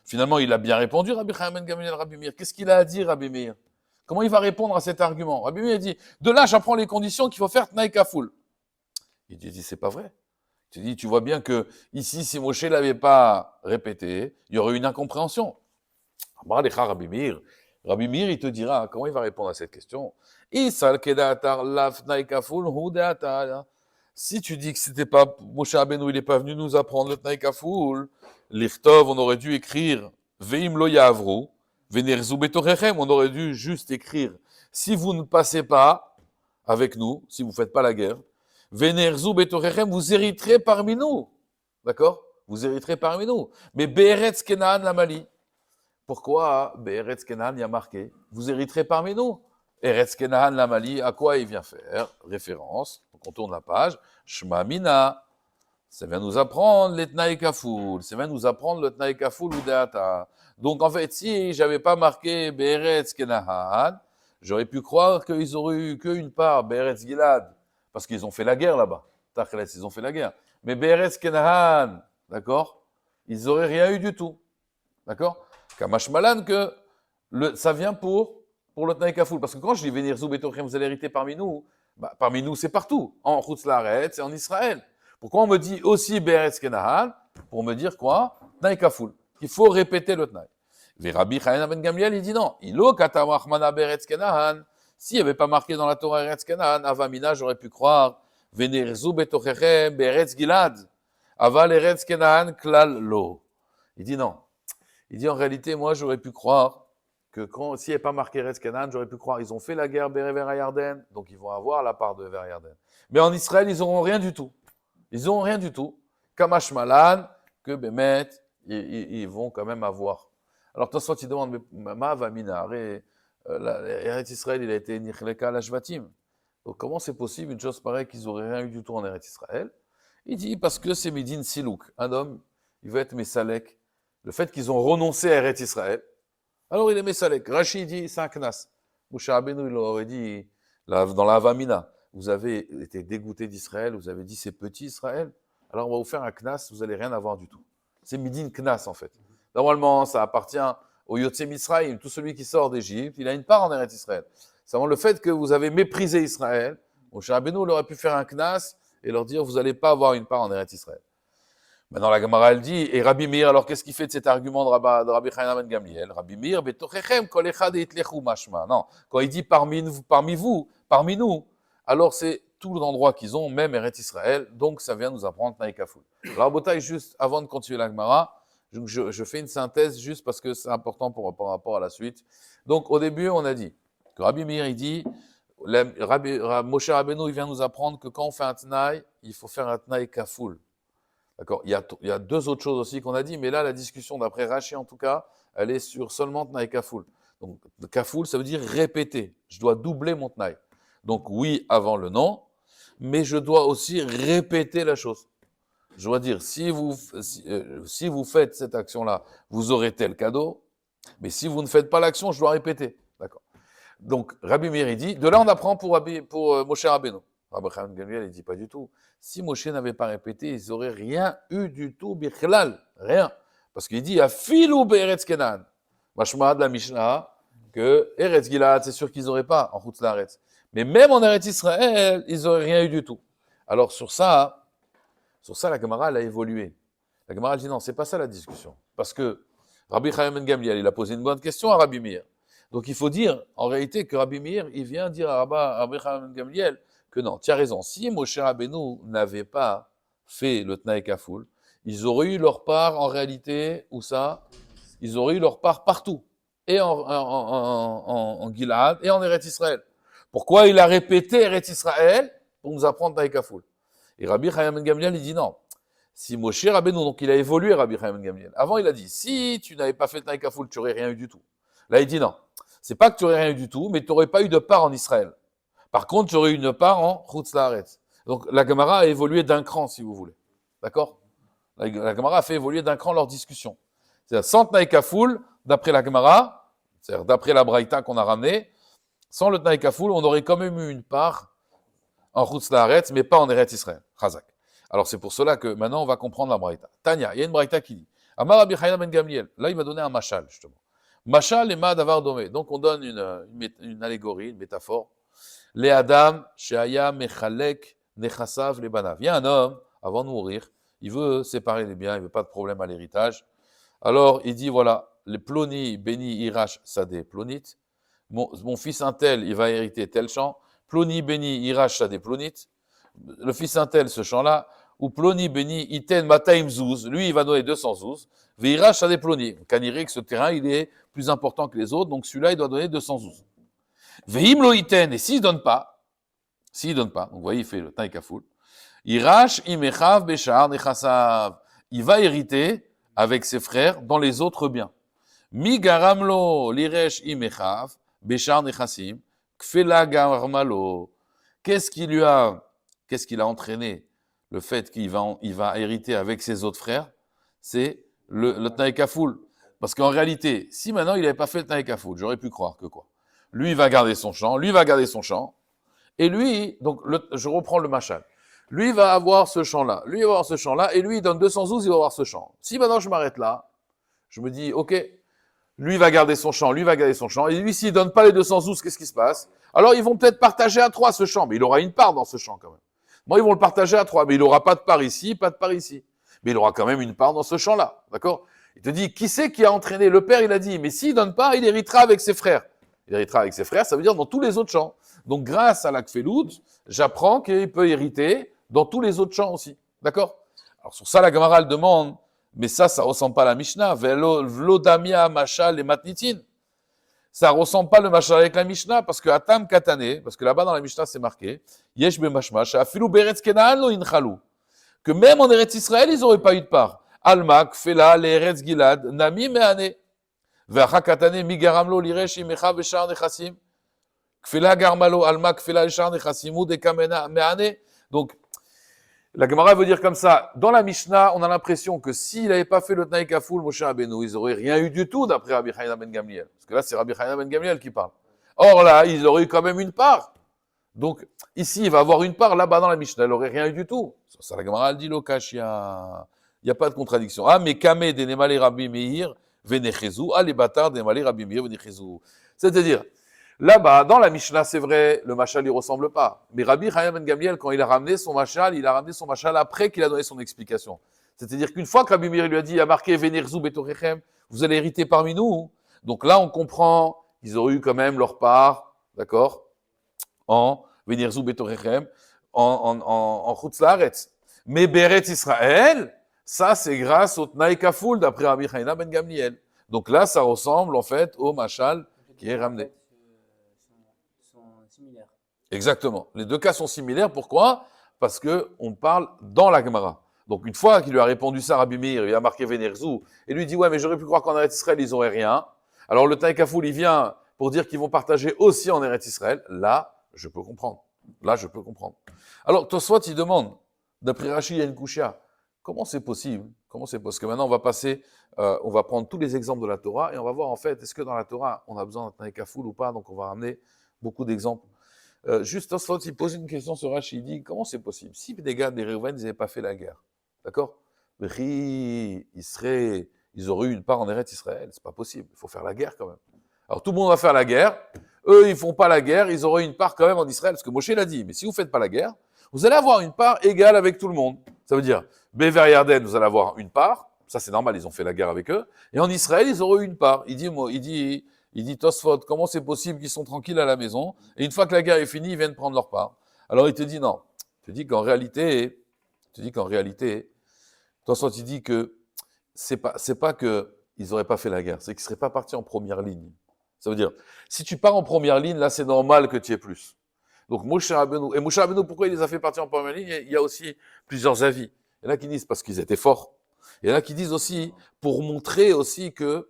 Finalement, il a bien répondu, Rabbi Haïna ben Gamliel et Rabbi Meir. Qu'est-ce qu'il a à dire, Rabbi Meir? Comment il va répondre à cet argument? Rabbi Meir dit, de là, j'apprends les conditions qu'il faut faire Tnaï Kafoul. Il dit, c'est pas vrai. Tu dis, tu vois bien que ici, si Moshe l'avait pas répété, il y aurait eu une incompréhension. Rabbi Meir, il te dira comment il va répondre à cette question. Si tu dis que c'était pas Moshe Rabbeinu, il n'est pas venu nous apprendre le Tnaï Kafoul, l'Ichtov, on aurait dû écrire Veim lo yavru, venerzu betorechem, on aurait dû juste écrire si vous ne passez pas avec nous, si vous ne faites pas la guerre, venerzu betorechem, vous hériterez parmi nous. D'accord? Vous hériterez parmi nous. Mais Be'eretz Kenaan la Mali. Pourquoi Be'eretz Kenaan y a marqué? Vous hériterez parmi nous. Eretz Kenaan la Mali, à quoi il vient faire référence? Donc on tourne la page. Shma Mina. Ça vient nous apprendre les Tnaï Kafoul. Ça vient nous apprendre le Tnaï Kafoul ou Deata. Donc en fait, si j'avais pas marqué Be'eretz Kenaan, j'aurais pu croire qu'ils auraient eu qu'une part, Be'eretz Gilad, parce qu'ils ont fait la guerre là-bas. Tachles, ils ont fait la guerre. Mais Be'eretz Kenaan, d'accord? Ils auraient rien eu du tout. D'accord? Kamash Malan, que ça vient pour le Tnaï Kafoul. Parce que quand je dis venir Zoubetochem, vous allez hériter parmi nous, parmi nous, c'est partout. En Chutz Laaretz, c'est en Israël. Pourquoi on me dit aussi Be'eretz Kenaan? Pour me dire quoi? Tnaï Kafoul. Il faut répéter le Tnaï. Et Rabbi Haïna ben Gamliel, il dit non. Ilo katawachmana Be'eretz Kenaan. S'il n'y avait pas marqué dans la Torah Eretz Kenaan, Avamina, j'aurais pu croire venir Zoubetochem, Be'eretz Gilad. Aval Eretz Kenaan, klal lo. Il dit non. Il dit en réalité, moi j'aurais pu croire que s'il n'y avait pas marqué Eretz Kenaan, j'aurais pu croire ils ont fait la guerre vers Yarden, donc ils vont avoir la part de vers Yarden. Mais en Israël, ils n'auront rien du tout. Ils n'auront rien du tout. Kamash Malan, que Bémet, ils vont quand même avoir. Alors, Tosfot, il demande, mais ma vamina, Eretz Israël, il a été Nichleka la Shvatim. Donc, comment c'est possible, une chose pareille, qu'ils n'auraient rien eu du tout en Eretz Israël? Il dit, parce que c'est Midin Silouk. Un homme, il veut être Messalek. Le fait qu'ils ont renoncé à Eretz Israël, alors il est Messalek. Rashi dit, c'est un knas. Moshe Rabbeinu, il aurait dit, dans la Avamina, vous avez été dégoûté d'Israël, vous avez dit c'est petit Israël, alors on va vous faire un knas, vous n'allez rien avoir du tout. C'est midin knas en fait. Normalement, ça appartient au Yotze Mitzrayim, tout celui qui sort d'Égypte, il a une part en Eretz Israël. C'est vraiment le fait que vous avez méprisé Israël. Moshe Rabbeinu, il aurait pu faire un knas et leur dire, vous n'allez pas avoir une part en Eretz Israël. Maintenant, la Gemara, elle dit, et Rabbi Meir, alors qu'est-ce qu'il fait de cet argument de Rabbi Haïna ben Gamliel? Rabbi Meir, betochechem, kol echad eitlechu mashma. Non, quand il dit parmi vous, parmi nous, alors c'est tout l'endroit qu'ils ont, même Eretz Israël, donc ça vient nous apprendre Tnaï Kafoul. Alors, Botaï, juste avant de continuer la Gemara, je fais une synthèse juste parce que c'est important par rapport à la suite. Donc, au début, on a dit que Rabbi Meir, il dit, Moshe Rabbeinu, il vient nous apprendre que quand on fait un Tnaï, il faut faire un Tnaï Kafoul. D'accord. Il y a deux autres choses aussi qu'on a dit, mais là, la discussion, d'après Rashi en tout cas, elle est sur seulement Tnaï Kafoul. Donc, Kafoul, ça veut dire répéter. Je dois doubler mon Tnaï. Donc, oui, avant le nom, mais je dois aussi répéter la chose. Je dois dire, si vous faites cette action-là, vous aurez tel cadeau, mais si vous ne faites pas l'action, je dois répéter. D'accord. Donc, Rabbi Meir, il dit, de là, on apprend pour Moshe Rabbeinu. Rabbi Haïna ben Gamliel, il dit pas du tout. Si Moshe n'avait pas répété, ils n'auraient rien eu du tout, bichlal, rien. Parce qu'il dit, afilou be'eretz Kenan. Mashma de la Mishnah, que Eretz Gilad, c'est sûr qu'ils n'auraient pas en Chutz Laaretz. Mais même en Eretz Israël, ils n'auraient rien eu du tout. Alors sur ça, la Gemara, elle a évolué. La Gemara dit non, c'est pas ça la discussion. Parce que Rabbi Haïna ben Gamliel, il a posé une bonne question à Rabbi Meir. Donc il faut dire, en réalité, que Rabbi Meir, il vient dire à Rabbi Haïna ben Gamliel, que non, tu as raison, si Moshe Rabbeinu n'avait pas fait le Tnaï Kafoul, ils auraient eu leur part en réalité, où ça? Ils auraient eu leur part partout, et en Gilad, et en Eretz Israël. Pourquoi il a répété Eretz Israël? Pour nous apprendre Tnaï Kafoul. Et Rabbi Haïna ben Gamliel, il dit non. Si Moshe Rabbeinu, donc il a évolué Rabbi Haïna ben Gamliel. Avant, il a dit, si tu n'avais pas fait Tnaï Kafoul, tu n'aurais rien eu du tout. Là, il dit non. C'est pas que tu n'aurais rien eu du tout, mais tu n'aurais pas eu de part en Israël. Par contre, tu aurais eu une part en Chutz Laaretz. Donc la Gemara a évolué d'un cran, si vous voulez. D'accord? La Gemara a fait évoluer d'un cran leur discussion. C'est-à-dire, sans Tnaï Kafoul, d'après la Gemara, c'est-à-dire d'après la Braïta qu'on a ramenée, sans le Tnaï Kafoul, on aurait quand même eu une part en Chutz Laaretz, mais pas en Eretz Israël. Chazak. Alors c'est pour cela que maintenant on va comprendre la Braïta. Tanya, il y a une Braïta qui dit Amar Rabbi Chaya ben Gamliel. Là, il m'a donné un machal, justement. Machal et ma davar domé. Donc on donne une allégorie, une métaphore. Les Adam, Sheaya Mechalek, Nechasav, les Banav. Il y a un homme, avant de mourir, il veut séparer les biens, il veut pas de problème à l'héritage. Alors il dit voilà, les Ploni, Beni, Irash, Sadeh, Plonit. Mon fils Intel, il va hériter tel champ. Ploni, Beni, Irash, Sadeh, Plonit. Le fils Intel, ce champ-là. Ou Ploni, Beni, Iten, Mataim, Zouz. Lui, il va donner 200 Zouz. Veirash, Sadeh, Ploni. Kaniré que ce terrain, il est plus important que les autres, donc celui-là, il doit donner 200 Zouz. Veim lo iten, et s'il donne pas, donc vous voyez, il fait le Tnaï Kafoul, Irash imechav beshar nechasav, il va hériter avec ses frères dans les autres biens. Mi garamlo liresh imechav beshar nechasim, kfela garamalo. Qu'est-ce qu'il a entraîné le fait qu'il va hériter avec ses autres frères? C'est le Tnaï Kafoul. Parce qu'en réalité, si maintenant il n'avait pas fait le Tnaï Kafoul, j'aurais pu croire que quoi? Lui, il va garder son champ, lui va garder son champ, et lui, donc je reprends le machal, lui va avoir ce champ-là, lui va avoir ce champ-là, et lui, il donne 200 zouz, il va avoir ce champ. Si maintenant je m'arrête là, je me dis, ok, lui va garder son champ, lui va garder son champ, et lui, s'il donne pas les 200 zouz, qu'est-ce qui se passe? Alors, ils vont peut-être partager à 3 ce champ, mais il aura une part dans ce champ quand même. Bon, ils vont le partager à 3, mais il n'aura pas de part ici, pas de part ici. Mais il aura quand même une part dans ce champ-là, d'accord? Il te dit, qui c'est qui a entraîné? Le père, il a dit, mais s'il donne pas, il héritera avec ses frères. Il héritera avec ses frères, ça veut dire dans tous les autres champs. Donc, grâce à la Kfelout, j'apprends qu'il peut hériter dans tous les autres champs aussi. D'accord? Alors, sur ça, la Gemara, elle demande, mais ça ressemble pas à la Mishnah. Vlodamia, Machal et Matnitin. Ça ressemble pas le Machal avec la Mishnah, parce que Atam Katane, parce que là-bas dans la Mishnah, c'est marqué, Yesh Bemashmash, Afilu Beretz Kenaan lo inchalou. Que même en Eretz Israël, ils n'auraient pas eu de part. Alma, Kfela, le Eretz Gilad, Nami Meane. Ve'achakatane migaramlo liresh imecha veshar nechasim. Kfela garmalo alma kfela veshar nechasimu de kamena meane. Donc, la Gemara veut dire comme ça. Dans la Mishnah, on a l'impression que s'il n'avait pas fait le Tnaï Kafoul, Moshe Rabbeinu, ils n'auraient rien eu du tout d'après Rabbi Chaya ben Gamliel. Parce que là, c'est Rabbi Chaya ben Gamliel qui parle. Or là, ils auraient eu quand même une part. Donc, ici, il va avoir une part. Là-bas, dans la Mishnah, il n'aurait rien eu du tout. Ça, la Gemara, elle dit Lokashia. Il n'y a pas de contradiction. Ah, mais Kameh de Nemale Rabbi Meir. Venechezou, ah les bâtards des malais Rabbi Meir, Venechezou. C'est-à-dire, là-bas, dans la Mishnah, c'est vrai, le machal, il ressemble pas. Mais Rabbi Chaya ben Gamliel, quand il a ramené son machal après qu'il a donné son explication. C'est-à-dire qu'une fois que Rabbi Meir lui a dit, il y a marqué Venechezou Betorechem, vous allez hériter parmi nous. Donc là, on comprend qu'ils auraient eu quand même leur part, d'accord, en Venechezou Betorechem, en Chutz Laaretz. Mais Beretz Israël, ça, c'est grâce au Tnaï Kafoul d'après Rabbi Chaya ben Gamliel. Donc là, ça ressemble en fait au machal qui est ramené. Sont similaires. Exactement. Les deux cas sont similaires. Pourquoi? Parce qu'on parle dans la Gemara. Donc une fois qu'il lui a répondu ça, Rabbi Meir, il a marqué Venerzou, et lui dit, ouais, mais j'aurais pu croire qu'en Eretz Israël, ils n'auraient rien. Alors le Tnaï Kafoul, il vient pour dire qu'ils vont partager aussi en Eretz Israël. Là, je peux comprendre. Alors Tosfot, il demande, d'après Rashi, il y a une kushia. Comment c'est possible? Parce que maintenant, on va prendre tous les exemples de la Torah et on va voir en fait, est-ce que dans la Torah, on a besoin d'un Tnaï Kafoul ou pas? Donc on va ramener beaucoup d'exemples. Juste, Tosfot, il pose une question sur Rashi, il dit, comment c'est possible? Si des gars des Réhouven, ils n'avaient pas fait la guerre, d'accord? Ils auraient eu une part en Eretz Israël, c'est pas possible, il faut faire la guerre quand même. Alors tout le monde va faire la guerre, eux, ils font pas la guerre, ils auraient une part quand même en Israël, parce que Moshe l'a dit, mais si vous faites pas la guerre, vous allez avoir une part égale avec tout le monde. Ça veut dire, Bever Yarden, vous allez avoir une part. Ça, c'est normal, ils ont fait la guerre avec eux. Et en Israël, ils auront eu une part. Il dit Tosfot, comment c'est possible qu'ils sont tranquilles à la maison? Et une fois que la guerre est finie, ils viennent prendre leur part. Alors, il te dit non. Il te dit qu'en réalité, Tosfot, il dit que c'est pas que ils auraient pas fait la guerre. C'est qu'ils seraient pas partis en première ligne. Ça veut dire, si tu pars en première ligne, là, c'est normal que tu aies plus. Donc, Moshe Rabbeinu, pourquoi il les a fait partir en première ligne? Il y a aussi plusieurs avis. Il y en a qui disent parce qu'ils étaient forts. Il y en a qui disent aussi pour montrer aussi qu'ils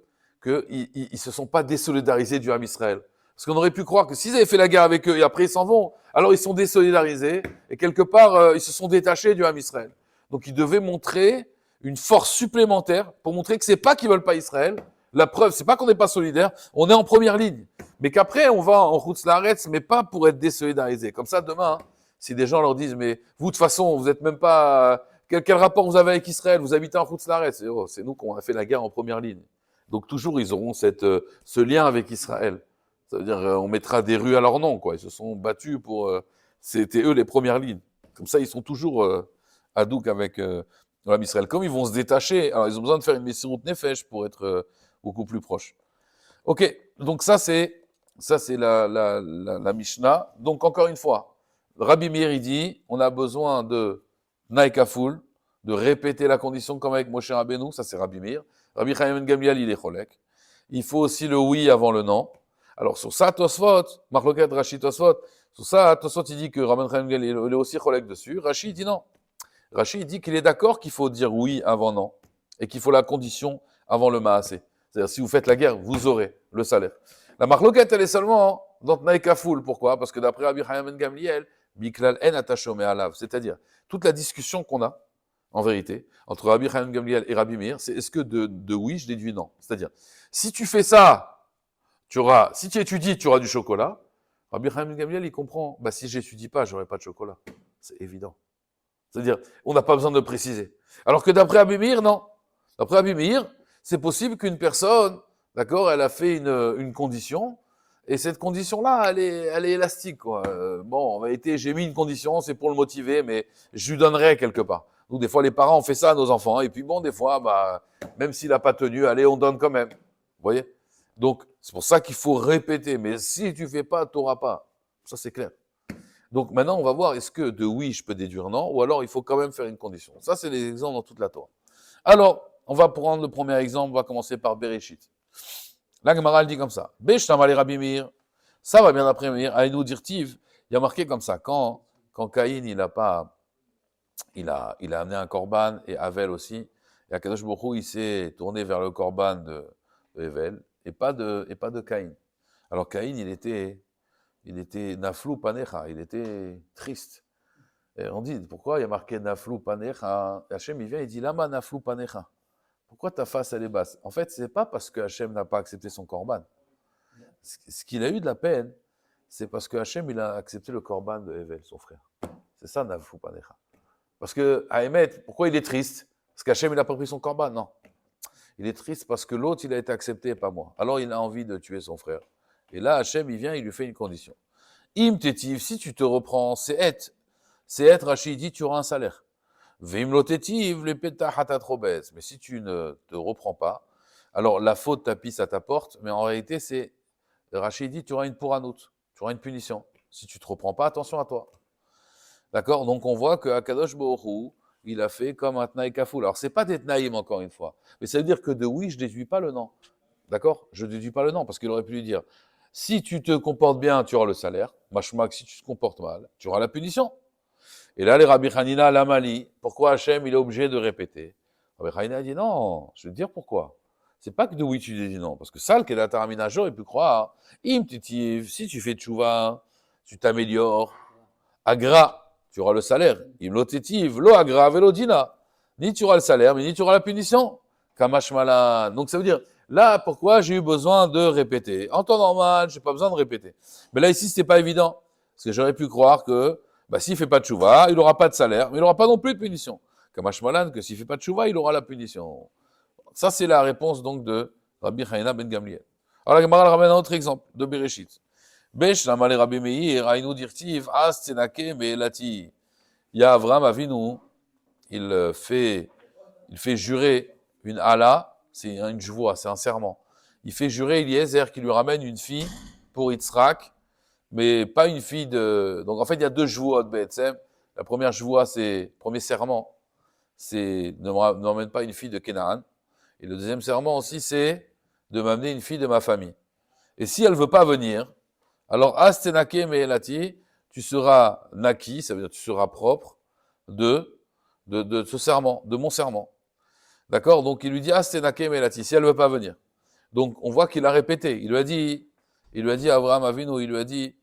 se sont pas désolidarisés du Ham Israël. Parce qu'on aurait pu croire que s'ils avaient fait la guerre avec eux et après ils s'en vont, alors ils sont désolidarisés et quelque part ils se sont détachés du Ham Israël. Donc ils devaient montrer une force supplémentaire pour montrer que c'est pas qu'ils veulent pas Israël. La preuve, c'est pas qu'on n'est pas solidaire, on est en première ligne. Mais qu'après on va en route Laaretz, mais pas pour être désolidarisé. Comme ça demain, si des gens leur disent mais vous de toute façon vous êtes même pas quel rapport vous avez avec Israël, vous habitez en route Laaretz, c'est nous qu'on a fait la guerre en première ligne. Donc toujours ils auront ce lien avec Israël. Ça veut dire on mettra des rues à leur nom, quoi. Ils se sont battus pour. C'était eux les premières lignes. Comme ça, ils sont toujours adouk avec l'Am Israël. Comme ils vont se détacher, alors ils ont besoin de faire une mission nefesh pour être beaucoup plus proches. Ok, donc ça c'est la Mishnah. Donc encore une fois, Rabbi Meir il dit, on a besoin de Naikaful, de répéter la condition comme avec Moshe Rabbeinu, ça c'est Rabbi Meir. Rabbi Chaim ben Gamliel il est cholek. Il faut aussi le oui avant le non. Alors, sur ça, Tosfot, Marloket, Rashi, Tosfot, sur ça, Tosfot, il dit que Rabban Chaim il est aussi cholek dessus. Rashi, il dit non. Rashi, il dit qu'il est d'accord qu'il faut dire oui avant non, et qu'il faut la condition avant le maasé. C'est-à-dire, si vous faites la guerre, vous aurez le salaire. La Marloket, elle est seulement dans Tnaï Kafoul. Pourquoi? Parce que d'après Rabbi Chaim ben Gamliel, Biklal en atashomé alav. C'est-à-dire, toute la discussion qu'on a, en vérité, entre Rabbi Chaim ben Gamliel et Rabbi Meir, c'est est-ce que de oui, je déduis non. C'est-à-dire, si tu fais ça, si tu étudies, tu auras du chocolat. Rabbi Chaim ben Gamliel, il comprend. Bah, si j'étudie pas, j'aurai pas de chocolat. C'est évident. C'est-à-dire, on n'a pas besoin de le préciser. Alors que d'après Rabbi Meir, non. D'après Rabbi Meir, c'est possible qu'une personne, d'accord, elle a fait une condition, et cette condition-là, elle est élastique, quoi. Bon, en vérité, j'ai mis une condition, c'est pour le motiver, mais je lui donnerai quelque part. Nous, des fois, les parents, on fait ça à nos enfants, et puis bon, des fois, bah, même s'il n'a pas tenu, allez, on donne quand même. Vous voyez? Donc, c'est pour ça qu'il faut répéter. Mais si tu fais pas, tu n'auras pas. Ça, c'est clair. Donc, maintenant, on va voir, est-ce que de oui, je peux déduire non, ou alors il faut quand même faire une condition. Ça, c'est les exemples dans toute la Torah. Alors, on va prendre le premier exemple, on va commencer par Bereshit. La Gemara, elle dit comme ça. Beshtamale Rabbi Meir. Ça va bien d'après Meir. Aïnou dirtiv. Il y a marqué comme ça. Quand Caïn, il a amené un korban, et Avel aussi, et Akadosh Baruch Hu, il s'est tourné vers le korban de Hevel, et pas de Caïn. Alors Caïn, il était naflou panecha, il était triste. Et on dit, pourquoi il y a marqué naflou panecha? Hachem, il vient, il dit, lama naflou panecha. Pourquoi ta face, elle est basse? En fait, c'est pas parce que Hachem n'a pas accepté son korban. Ce qu'il a eu de la peine, c'est parce que Hachem, il a accepté le korban de Hevel, son frère. C'est ça, naflou panecha. Parce que, à Emet, pourquoi il est triste? Parce qu'Hachem, il n'a pas pris son korban? Non. Il est triste parce que l'autre, il a été accepté et pas moi. Alors, il a envie de tuer son frère. Et là, Hachem, il vient, il lui fait une condition. Im tetiv, si tu te reprends, c'est et, Rachid dit, tu auras un salaire. Vim lo tetiv, le peta hatatrobez. Mais si tu ne te reprends pas, alors la faute tapisse à ta porte, mais en réalité, c'est, Rachid dit, tu auras une pouranoute, tu auras une punition. Si tu te reprends pas, attention à toi. D'accord? Donc, on voit que Akadosh Baruch Hu, il a fait comme un Tnaï Kafoul. Alors, c'est pas des Tnaïm, encore une fois. Mais ça veut dire que de oui, je déduis pas le non. D'accord? Je ne déduis pas le non, parce qu'il aurait pu lui dire, si tu te comportes bien, tu auras le salaire. Mashmak, si tu te comportes mal, tu auras la punition. Et là, les Rabbi Hanina, l'Amali, pourquoi Hachem, il est obligé de répéter? Rabbi Hanina a dit non, je vais te dire pourquoi. C'est pas que de oui, tu dis non, parce que ça, le Kedatar Aminajor, il peut croire. Im titiv, si tu fais tchouva, tu t'améliores. Agra, tu auras le salaire. Im lo tetiv, lo agra, velo dina. Ni tu auras le salaire, mais ni tu auras la punition. Kamash malan. Donc ça veut dire, là, pourquoi j'ai eu besoin de répéter? En temps normal, j'ai pas besoin de répéter. Mais là, ici, c'était pas évident. Parce que j'aurais pu croire que, s'il fait pas de chouva, il aura pas de salaire, mais il aura pas non plus de punition. Kamash malan, que s'il fait pas de chouva, il aura la punition. Ça, c'est la réponse, donc, de Rabbi Chaina ben Gamliel. Alors, la Gemara ramène un autre exemple de Bereshit. Besh, la malé Rabbi Meir, Aïnou dirtiv, as tzenake me'elati. Il y a Avram Avinu, il fait jurer une hala, c'est une jvoua, c'est un serment. Il fait jurer Eliezer qui lui ramène une fille pour Yitzhak, mais pas une fille de... Donc en fait, il y a deux jvouot B'etzem. La première jvoua, c'est, premier serment, c'est ne m'emmène pas une fille de Canaan. Et le deuxième serment aussi, c'est de m'amener une fille de ma famille. Et si elle ne veut pas venir, alors Astenake Me'elati, tu seras naki, ça veut dire tu seras propre de ce serment, de mon serment. D'accord? Donc il lui dit Astenake Me'elati, si elle ne veut pas venir. Donc on voit qu'il a répété. Il lui a dit, Il lui a dit, Abraham Avinu, il lui a dit,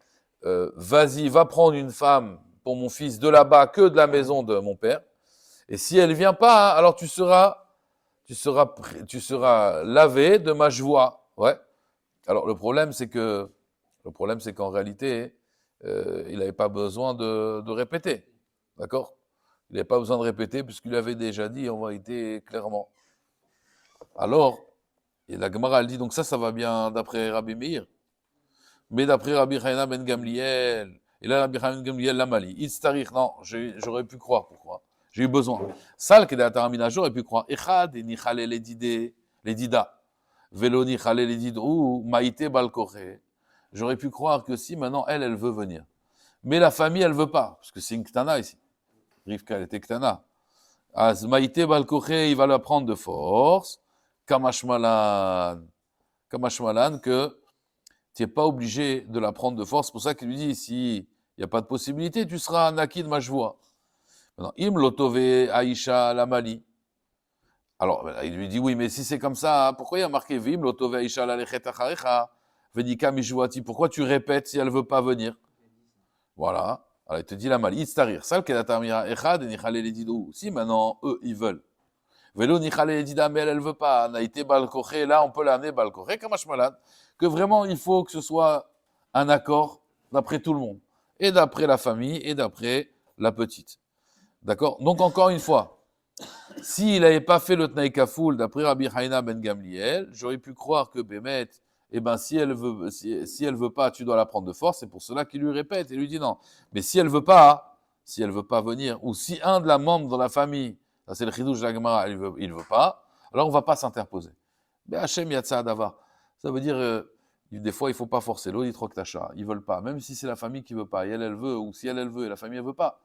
vas-y, va prendre une femme pour mon fils de là-bas que de la maison de mon père. Et si elle vient pas, alors tu seras lavé de ma joie. Ouais. Alors le problème c'est qu'en réalité, il n'avait pas besoin de répéter. D'accord? Il n'avait pas besoin de répéter puisqu'il avait déjà dit en vérité clairement. Alors, et la Gemara elle dit, donc ça va bien d'après Rabbi Meir. Mais d'après Rabbi Chaina ben Gamliel, et là Rabbi Chaina ben Gamliel l'a mali. Itztarich, non, j'aurais pu croire, pourquoi? J'ai eu besoin. Sal Kedatamina, j'aurais pu croire. Echad et Nichale les dida. Velo Nichale les didou, Maïté Balkoché. J'aurais pu croire que si maintenant elle veut venir. Mais la famille, elle veut pas, parce que c'est une Ktana ici. Rivka, elle était Ktana. Az Maïté Balkoché, il va la prendre de force. Kamashmalan, que tu n'es pas obligé de la prendre de force. C'est pour ça qu'il lui dit, s'il n'y a pas de possibilité, tu seras un acquis de ma joie. Maintenant, Im lotove Aïcha la Mali. Alors, il lui dit, oui, mais si c'est comme ça, pourquoi il y a marqué Vim lotove Aïcha la lechet acharecha, vedika mishvoati? Pourquoi tu répètes si elle ne veut pas venir? Voilà. Alors, il te dit la Mali. Itztarir. Sal kedatamira echad et nichale les didou. Si maintenant, eux, ils veulent. Velo nichale les dida, mais elle ne veut pas. Naïté balkoché, là, on peut l'amener balkoché, kamashmalan. Que vraiment, il faut que ce soit un accord d'après tout le monde. Et d'après la famille, et d'après la petite. D'accord? Donc, encore une fois, s'il n'avait pas fait le Tnaï Kafoul d'après Rabbi Haïna ben Gamliel, j'aurais pu croire que Bémet, eh ben, si elle veut pas, tu dois la prendre de force. C'est pour cela qu'il lui répète. Il lui dit non. Mais si elle veut pas venir, ou si un de la membre de la famille, ça c'est le Chidouch Jagmara, il veut pas, alors on va pas s'interposer. Mais Hachem Yatsa Davar. Ça veut dire, des fois, il faut pas forcer. L'eau, il troque tacha. Ils veulent pas. Même si c'est la famille qui veut pas, et elle veut, ou si elle veut, et la famille, elle veut pas,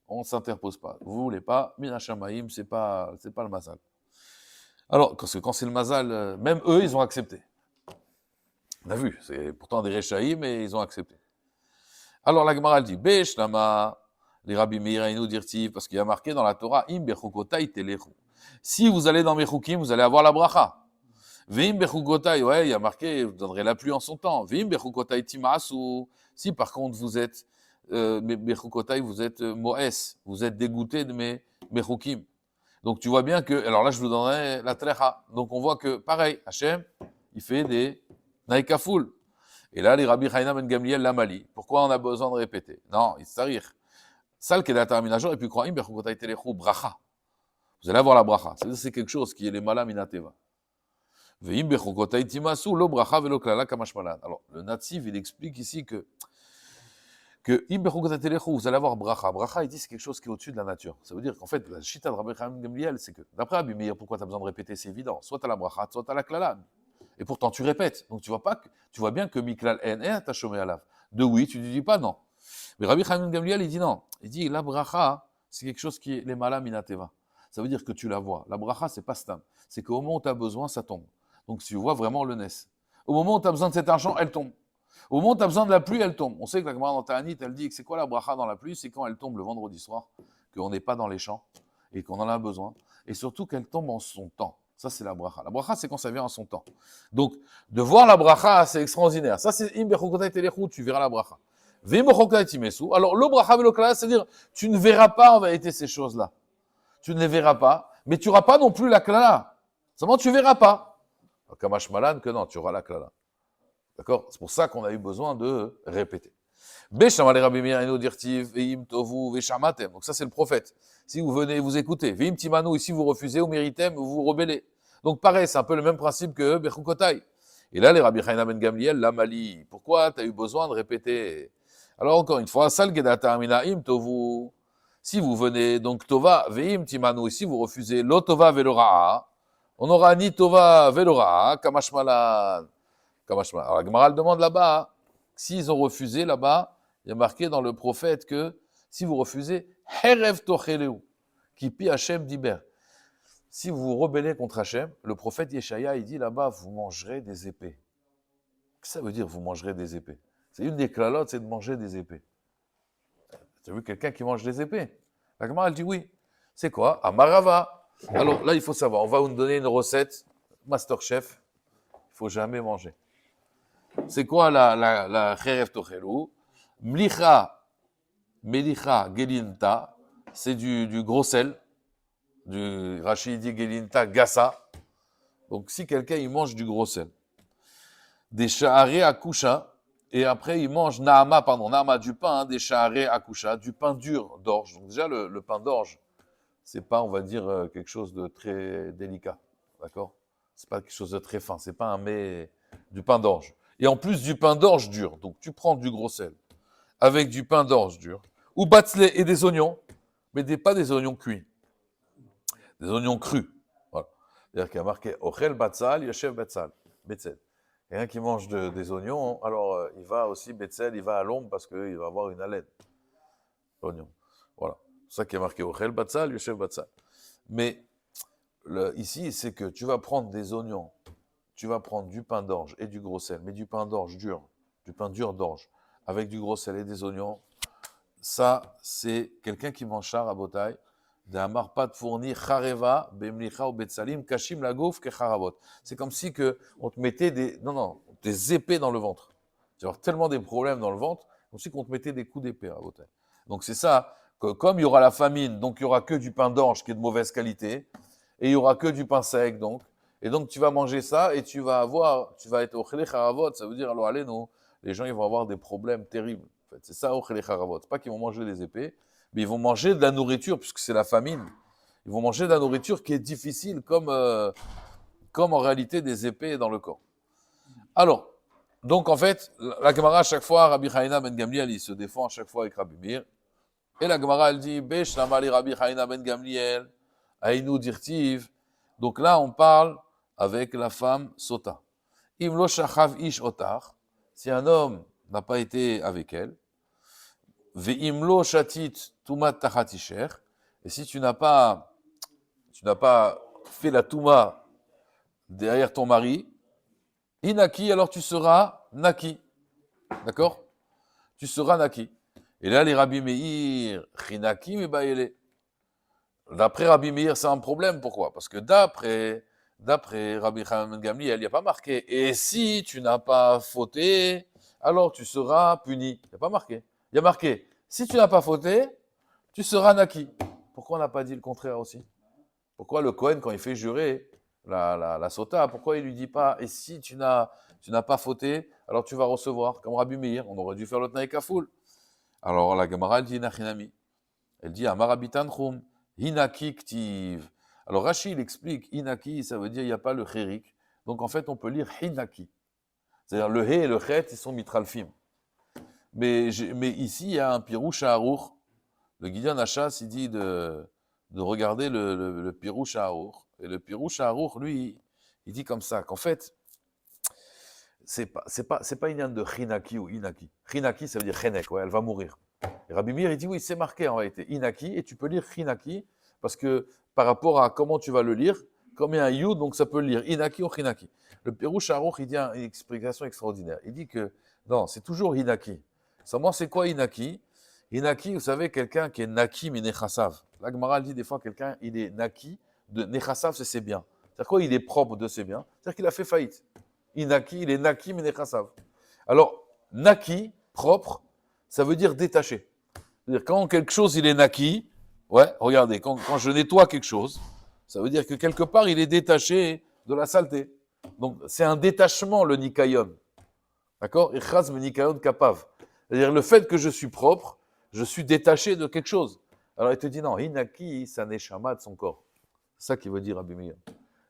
on ne s'interpose pas. Vous voulez pas, Minachamaïm, c'est pas le mazal. Alors, parce que quand c'est le mazal, même eux, ils ont accepté. On a vu, c'est pourtant des Rechaïm, mais ils ont accepté. Alors, la Gemara dit, Beshlama, les Rabbi Meir nous dirent, parce qu'il y a marqué dans la Torah, Im bechukotai telechu. Si vous allez dans Mechukim, vous allez avoir la bracha. Vim bechukotai, ouais, il y a marqué, vous donnerez la pluie en son temps. Vim bechukotai timasu. Si par contre vous êtes bechukotai, vous êtes moès, vous êtes dégoûté de mes mechukim. Donc tu vois bien que, alors là je vous donnerai la trecha. Donc on voit que pareil, Hachem, il fait des naïkafoul. Et là les Rabbi Chaina ben Gamliel l'amali. Pourquoi on a besoin de répéter? Non, il s'arrire. Sal kedata minajor et puis croire im bechukotai telechu bracha. Vous allez avoir la bracha. C'est quelque chose qui est les malam inateva. Alors, le Natsiv, il explique ici que vous allez avoir bracha. Bracha, il dit c'est quelque chose qui est au-dessus de la nature. Ça veut dire qu'en fait, la chita de Rabbi Chaim Gamliel, c'est que, d'après Rabbi Meir, pourquoi tu as besoin de répéter, c'est évident. Soit tu as la bracha, soit tu as la klala. Et pourtant, tu répètes. Donc, tu vois bien que Miklal en est ta chomé alav. De oui, tu ne dis pas non. Mais Rabbi Chaim Gamliel, il dit non. Il dit la bracha, c'est quelque chose qui est les malam inateva. Ça veut dire que tu la vois. La bracha, c'est pas stam. C'est qu'au moment où tu as besoin, ça tombe. Donc, tu vois vraiment le nes. Au moment où tu as besoin de cet argent, elle tombe. Au moment où tu as besoin de la pluie, elle tombe. On sait que la Gemara dans Ta'anit, elle dit que c'est quoi la bracha dans la pluie? C'est quand elle tombe le vendredi soir, qu'on n'est pas dans les champs et qu'on en a besoin. Et surtout qu'elle tombe en son temps. Ça, c'est la bracha. La bracha, c'est quand ça vient en son temps. Donc, de voir la bracha, c'est extraordinaire. Ça, c'est im bechukotai telechu, tu verras la bracha. Vim bechukotai timesu. Alors, le bracha velokala, c'est-à-dire, tu ne verras pas en vérité ces choses-là. Tu ne les verras pas, mais tu n'auras pas non plus la klala. Seulement, tu ne verras pas. Kamash Malan, que non, tu auras la klala. D'accord? C'est pour ça qu'on a eu besoin de répéter. Beshamale Rabbi Meir eno dirtiv, veim tovu veshamatem. Donc ça, c'est le prophète. Si vous venez, vous écoutez. Veim timanu, ici vous refusez, ou méritem, vous vous rebellez. Donc pareil, c'est un peu le même principe que Bechukotai. Et là, les Rabbi Chaina ben Gamliel, la Mali. Pourquoi tu as eu besoin de répéter? Alors encore une fois, Sal Gedata Amina im tovu. Si vous venez, donc Tova, veim timanu, ici vous refusez, lo Tova veloraa. On n'aura ni Tova veloraa, Kamashmalan. Alors, la Gemara demande là-bas, s'ils ont refusé là-bas, il y a marqué dans le prophète que si vous refusez, Herev Tocheleu, qui pi Hachem diber. Si vous vous rebellez contre Hachem, le prophète Yeshaya, il dit là-bas, vous mangerez des épées. Qu'est-ce que ça veut dire, vous mangerez des épées? C'est une des clalotes, c'est de manger des épées. Tu as vu quelqu'un qui mange des épées? La Gemara, elle dit oui. C'est quoi? Amarava. Alors là, il faut savoir, on va vous donner une recette, Masterchef, il ne faut jamais manger. C'est quoi la Kheref Tochelu? Mlicha, Melicha, Gelinta, c'est du gros sel. Rachid dit Gelinta, Gassa. Donc si quelqu'un il mange du gros sel. Des Sha'aré Akusha, et après il mange Nahama du pain, des Sha'aré Akusha, du pain dur d'orge. Donc déjà le pain d'orge, c'est pas, on va dire, quelque chose de très délicat. D'accord? C'est pas quelque chose de très fin, c'est pas un mets du pain d'orge. Et en plus du pain d'orge dur, donc tu prends du gros sel avec du pain d'orge dur, ou batzle et des oignons, mais pas des oignons cuits, des oignons crus. Voilà. C'est-à-dire qu'il y a marqué Ochel batzal, Yoshev batzal, betzel. Quelqu'un qui mange des oignons, alors il va aussi betzel, il va à l'ombre parce qu'il va avoir une haleine. L'oignon. Voilà. C'est ça qui est marqué Ochel batzal, Yoshev batzal. Mais ici, c'est que tu vas prendre des oignons, tu vas prendre du pain d'orge et du gros sel, mais du pain d'orge dur, du pain dur d'orge, avec du gros sel et des oignons. Ça, c'est quelqu'un qui mange ça, Rabotai, d'un marpat fourni, chareva, bemlicha ou betsalim, kashim la gauf, ke charabot. C'est comme si on te mettait des épées dans le ventre. Tu vas avoir tellement des problèmes dans le ventre, comme si on te mettait des coups d'épée, Rabotai. Donc c'est ça, que comme il y aura la famine, donc il y aura que du pain d'orge qui est de mauvaise qualité, et il y aura que du pain sec, donc. Et donc tu vas manger ça, et tu vas être au chele charavot, ça veut dire, alors allez, non, les gens ils vont avoir des problèmes terribles. En fait, c'est ça, ochel charavot. C'est pas qu'ils vont manger des épées, mais ils vont manger de la nourriture, puisque c'est la famine. Ils vont manger de la nourriture qui est difficile, comme en réalité des épées dans le corps. Alors, donc en fait, la Gemara, à chaque fois, Rabbi Chaina ben Gamliel, il se défend à chaque fois avec Rabbi Meir. Et la Gemara, elle dit, Besh lamali Rabbi Chaina ben Gamliel, Aïnou dirtiv. Donc là, on parle avec la femme Sota. Im lo shachav ish otar, si un homme n'a pas été avec elle, ve'im lo shatit tumat tachat isher, et si tu n'as pas fait la touma derrière ton mari, inaki, alors tu seras naki. D'accord? Tu seras naki. Et là, les Rabbi Meir, chinaki me baele. D'après Rabbi Meir, c'est un problème. Pourquoi? Parce que d'après Rabbi Chanan Gamliel, il n'y a pas marqué. Et si tu n'as pas fauté, alors tu seras puni. Il n'y a pas marqué. Il y a marqué, si tu n'as pas fauté, tu seras naki. Pourquoi on n'a pas dit le contraire aussi? Pourquoi le Kohen, quand il fait jurer la sota, pourquoi il lui dit pas, et si tu n'as pas fauté, alors tu vas recevoir, comme Rabbi Meir, on aurait dû faire le Tnaï Kafoul. Alors la Gemara, elle dit Nachinami. Elle dit Amarabitan Chum, Hinaki Ktiv. Alors Rashi, il explique, Hinaki, ça veut dire il n'y a pas le Chérik. Donc en fait, on peut lire Hinaki. C'est-à-dire le He et le Chet, ils sont mitralfim. Mais ici, il y a un Pirouche à Arour. Le Gideon Hachas, il dit de regarder le Pirouche à Arour. Et le Pirouche à Arour, lui, il dit comme ça, qu'en fait, c'est pas une de Hinaki ou Inaki. Hinaki, ça veut dire Chenek, ouais, elle va mourir. Et Rabbi Meir, il dit oui, c'est marqué en réalité, Inaki, et tu peux lire Hinaki, parce que par rapport à comment tu vas le lire, comme il y a un Yud, donc ça peut le lire Inaki ou Hinaki. Le Pirouche à Arour, il dit une explication extraordinaire. Il dit que, non, c'est toujours Hinaki. Seulement, c'est quoi Inaki? Inaki, vous savez, quelqu'un qui est Naki, mais Nechasav. La Gemara dit des fois, quelqu'un, il est Naki, de Nechasav, c'est ses biens. C'est-à-dire quoi? Il est propre de ses biens. C'est-à-dire qu'il a fait faillite. Inaki, il est Naki, mais Nechasav. Alors, Naki, propre, ça veut dire détaché. C'est-à-dire quand quelque chose, il est Naki, ouais, regardez, quand je nettoie quelque chose, ça veut dire que quelque part, il est détaché de la saleté. Donc, c'est un détachement, le Nikayon. D'accord? Ichaz me Nikayon kapav. C'est-à-dire le fait que je suis propre, je suis détaché de quelque chose. Alors il te dit non, Hinaki, ça n'est neshama de son corps. C'est ça qu'il veut dire Rabbi Meir.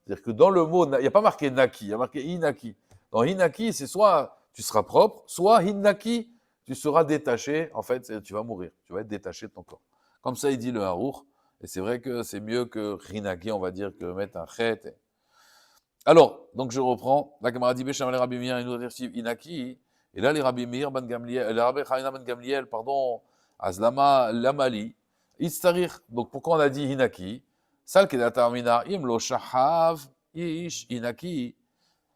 C'est-à-dire que dans le mot, il n'y a pas marqué Naki, il y a marqué Hinaki. Dans Hinaki, c'est soit tu seras propre, soit Hinaki, tu seras détaché, en fait, tu vas mourir, tu vas être détaché de ton corps. Comme ça, il dit le Harour, et c'est vrai que c'est mieux que Hinaki, on va dire, que mettre un chet. Alors, donc je reprends, la camarade dit Bécham les Rabbi Meir, Hinaki, et là les Rabbi Meir ben Gamliel, les Rabbi Chaina ben Gamliel, pardon, Azlama Lamali, Istarir. Donc pourquoi on a dit Hinaki? Sal Kedatamina, Imlo Shahav, Ish, Hinaki.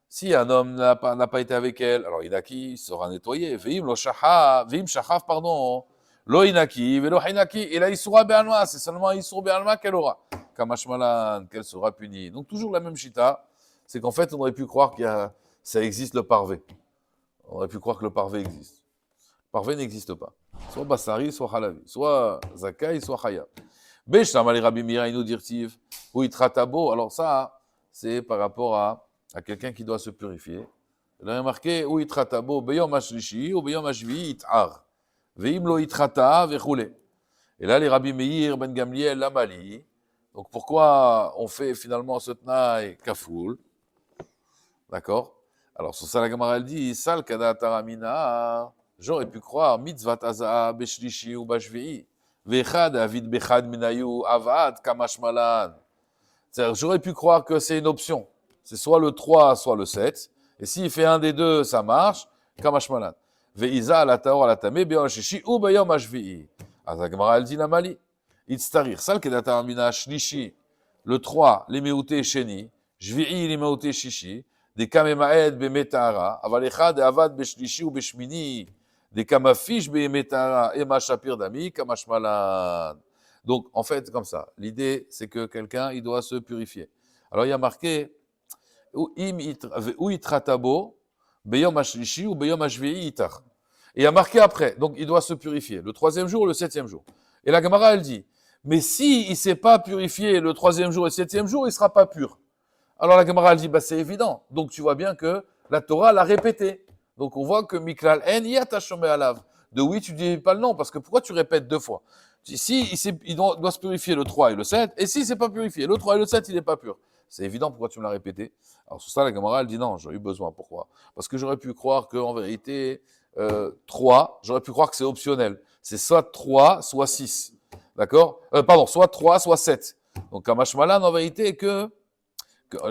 Si un homme n'a pas été avec elle, alors Hinaki sera nettoyé. Vim lo Shahav, Vim Shahav, pardon, Lo Hinaki, Velo Hinaki, et là Isura Be'alma, c'est seulement Isura Be'alma qu'elle aura. Kamashmalan, qu'elle sera punie. Donc toujours la même chita, c'est qu'en fait on aurait pu croire ça existe le parvé. On aurait pu croire que le parvé existe. Le parvé n'existe pas. Soit Bassari, soit Halavi. Soit Zakai, soit Chaya. Beshtam ali Rabbi Mirainu dirtiv. Ou Itratabo. Alors ça, c'est par rapport à quelqu'un qui doit se purifier. Il a marqué ou Itratabo, Beyom Ashlishi, ou Beyom Ashvi, Itar. Veim lo Itrata, Vechoule. Et là, les Rabbi Meir, Ben Gamliel, Lamali. Donc pourquoi on fait finalement ce Tnaï Kafoul? D'accord? Alors sur ça, la Gemara elle dit, Sal Kada Taramina. J'aurais pu croire, Mitzvat Aza, Beshlishi ou Bashvi. Vechad, Avid Bechad Minayu, Avad, Kamashmalan. C'est-à-dire, j'aurais pu croire que c'est une option. C'est soit le 3, soit le 7. Et s'il fait un des deux, ça marche. Kamashmalan. Veiza ala taor ala tameh beyom shishi ou beyom hashvi'i. Azagmara elle dit la mali. Itztarir. Sal kedata amina shlishi. Le 3, les meouté sheni. Shvi'i, les meouté shishi. Des kamemaed bemetara. Aval echad avad beshlishi ou beshmini. Des kamafish bemetara. Ema shapir dami kamashmalan. Donc, en fait, comme ça. L'idée, c'est que quelqu'un, il doit se purifier. Alors, il y a marqué ou itratabo. Beyom hashlishi ou beyom hashvi'i itar. Et il y a marqué après, donc il doit se purifier, le 3e jour ou le 7e jour. Et la Gemara, elle dit, mais si il ne s'est pas purifié le 3e jour et le 7e jour, il ne sera pas pur. Alors la Gemara, elle dit, bah c'est évident. Donc tu vois bien que la Torah l'a répété. Donc on voit que Miklal en yatashome alav. De oui, tu dis pas le nom, parce que pourquoi tu répètes deux fois? Si il doit se purifier le 3 et le 7, et s'il ne s'est pas purifié, le 3 et le 7, il n'est pas pur. C'est évident pourquoi tu me l'as répété. Alors sur ça, la Gemara, elle dit non, j'ai eu besoin. Pourquoi? Parce que j'aurais pu croire qu'en vérité, 3, j'aurais pu croire que c'est optionnel. C'est soit 3, soit 6. D'accord? Soit 3, soit 7. Donc Kamashmalan, en vérité, on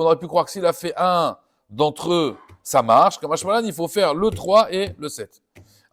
aurait pu croire que s'il a fait un d'entre eux, ça marche. Kamashmalan, il faut faire le 3 et le 7.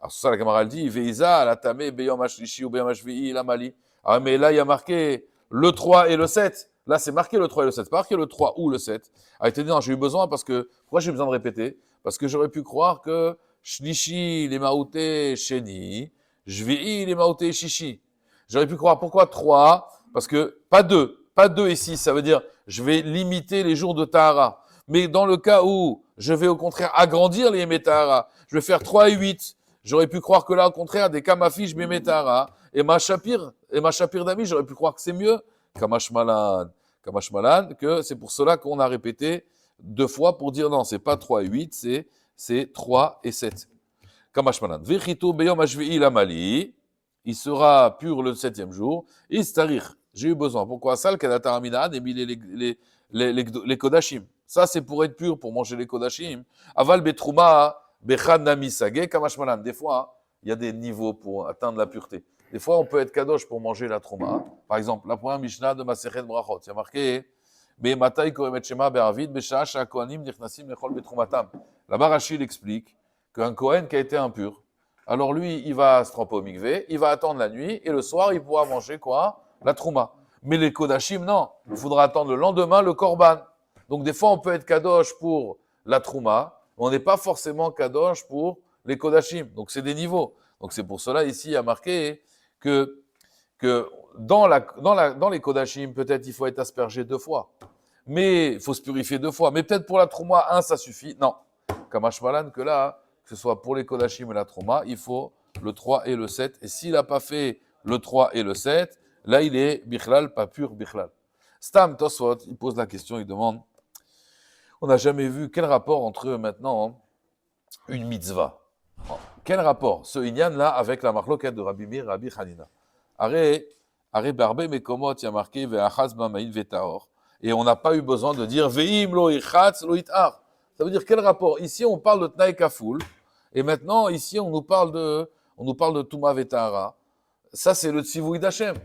Alors sur ça, la Gemara, elle dit Veiza, la Tameh, Beyom Hashlishi ou Beyom Hashvi'i, la Mali. Ah, mais là, il y a marqué le 3 et le 7. Là, c'est marqué le 3 et le 7. C'est pas marqué le 3 ou le 7. Ah, il te dit, non, j'ai eu besoin parce que, pourquoi j'ai besoin de répéter? Parce que j'aurais pu croire que Shlishi, les Maouté, Sheni, Shvi'i, les Maouté, Shishi. J'aurais pu croire pourquoi 3? Parce que, pas 2. Pas 2 et 6. Ça veut dire, je vais limiter les jours de Tahara. Mais dans le cas où je vais au contraire agrandir les Métahara, je vais faire 3 et 8. J'aurais pu croire que là, au contraire, des Kamafish, Métahara. Et ma Shapir d'ami, j'aurais pu croire que c'est mieux. Kamashmalan, que c'est pour cela qu'on a répété 2 fois pour dire non, c'est pas 3 et 8, c'est 3 et 7. Kamashmalan. Vechito beyom hashvi'i lamali. Il sera pur le 7e jour. Istarir. J'ai eu besoin. Pourquoi? Sal kadataramina, les kodashim. Ça, c'est pour être pur, pour manger les kodashim. Aval betrouma, bechad namisage, kamashmalan. Des fois, il y a des niveaux pour atteindre la pureté. Des fois, on peut être kadosh pour manger la trouma. Par exemple, la première Mishnah de Masechet Brachot, il y a marqué Be'matay koremet shema be'avid be'shah sha'kohanim nichnasim lechol betrumatam. Là-bas, Rachid explique qu'un Kohen qui a été impur, alors lui, il va se tremper au mikvé, il va attendre la nuit, et le soir, il pourra manger quoi? La trouma. Mais les kodashim, non. Il faudra attendre le lendemain le korban. Donc, des fois, on peut être kadosh pour la trouma, mais on n'est pas forcément kadosh pour les kodashim. Donc, c'est des niveaux. Donc, c'est pour cela, ici, il y a marqué que dans les kodashim, peut-être il faut être aspergé 2 fois. Mais il faut se purifier 2 fois. Mais peut-être pour la trouma, 1, ça suffit. Non. Kamashmalan, que là, que ce soit pour les kodashim et la trouma, il faut le 3 et le 7. Et s'il n'a pas fait le 3 et le 7, là, il est bichlal, pas pur bichlal. Stam Tosfot, il pose la question, il demande, on n'a jamais vu quel rapport entre maintenant une mitzvah. Quel rapport, ce inyan là, avec la marloquette de Rabbi Meir et Rabbi Hanina? Aré barbe mekomot, il y a marqué ve'achaz b'ma'in ve'taor. Et on n'a pas eu besoin de dire ve'im lo ichatz lo itar. Ça veut dire quel rapport? Ici, on parle de tnaï kafoul. Et maintenant, ici, on nous parle de Touma ve'tahara. Ça, c'est le tzivouï d'Hachem.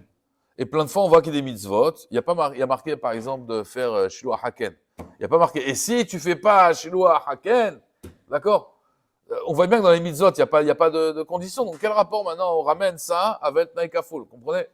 Et plein de fois, on voit qu'il y a des mitzvot. Il y a marqué, par exemple, de faire shiloh haken. Il n'y a pas marqué. Et si tu fais pas shiloh haken, d'accord? On voit bien que dans les mitzvot, il n'y a pas de condition. Donc, quel rapport maintenant on ramène ça avec Tnaï Kafoul? Vous comprenez?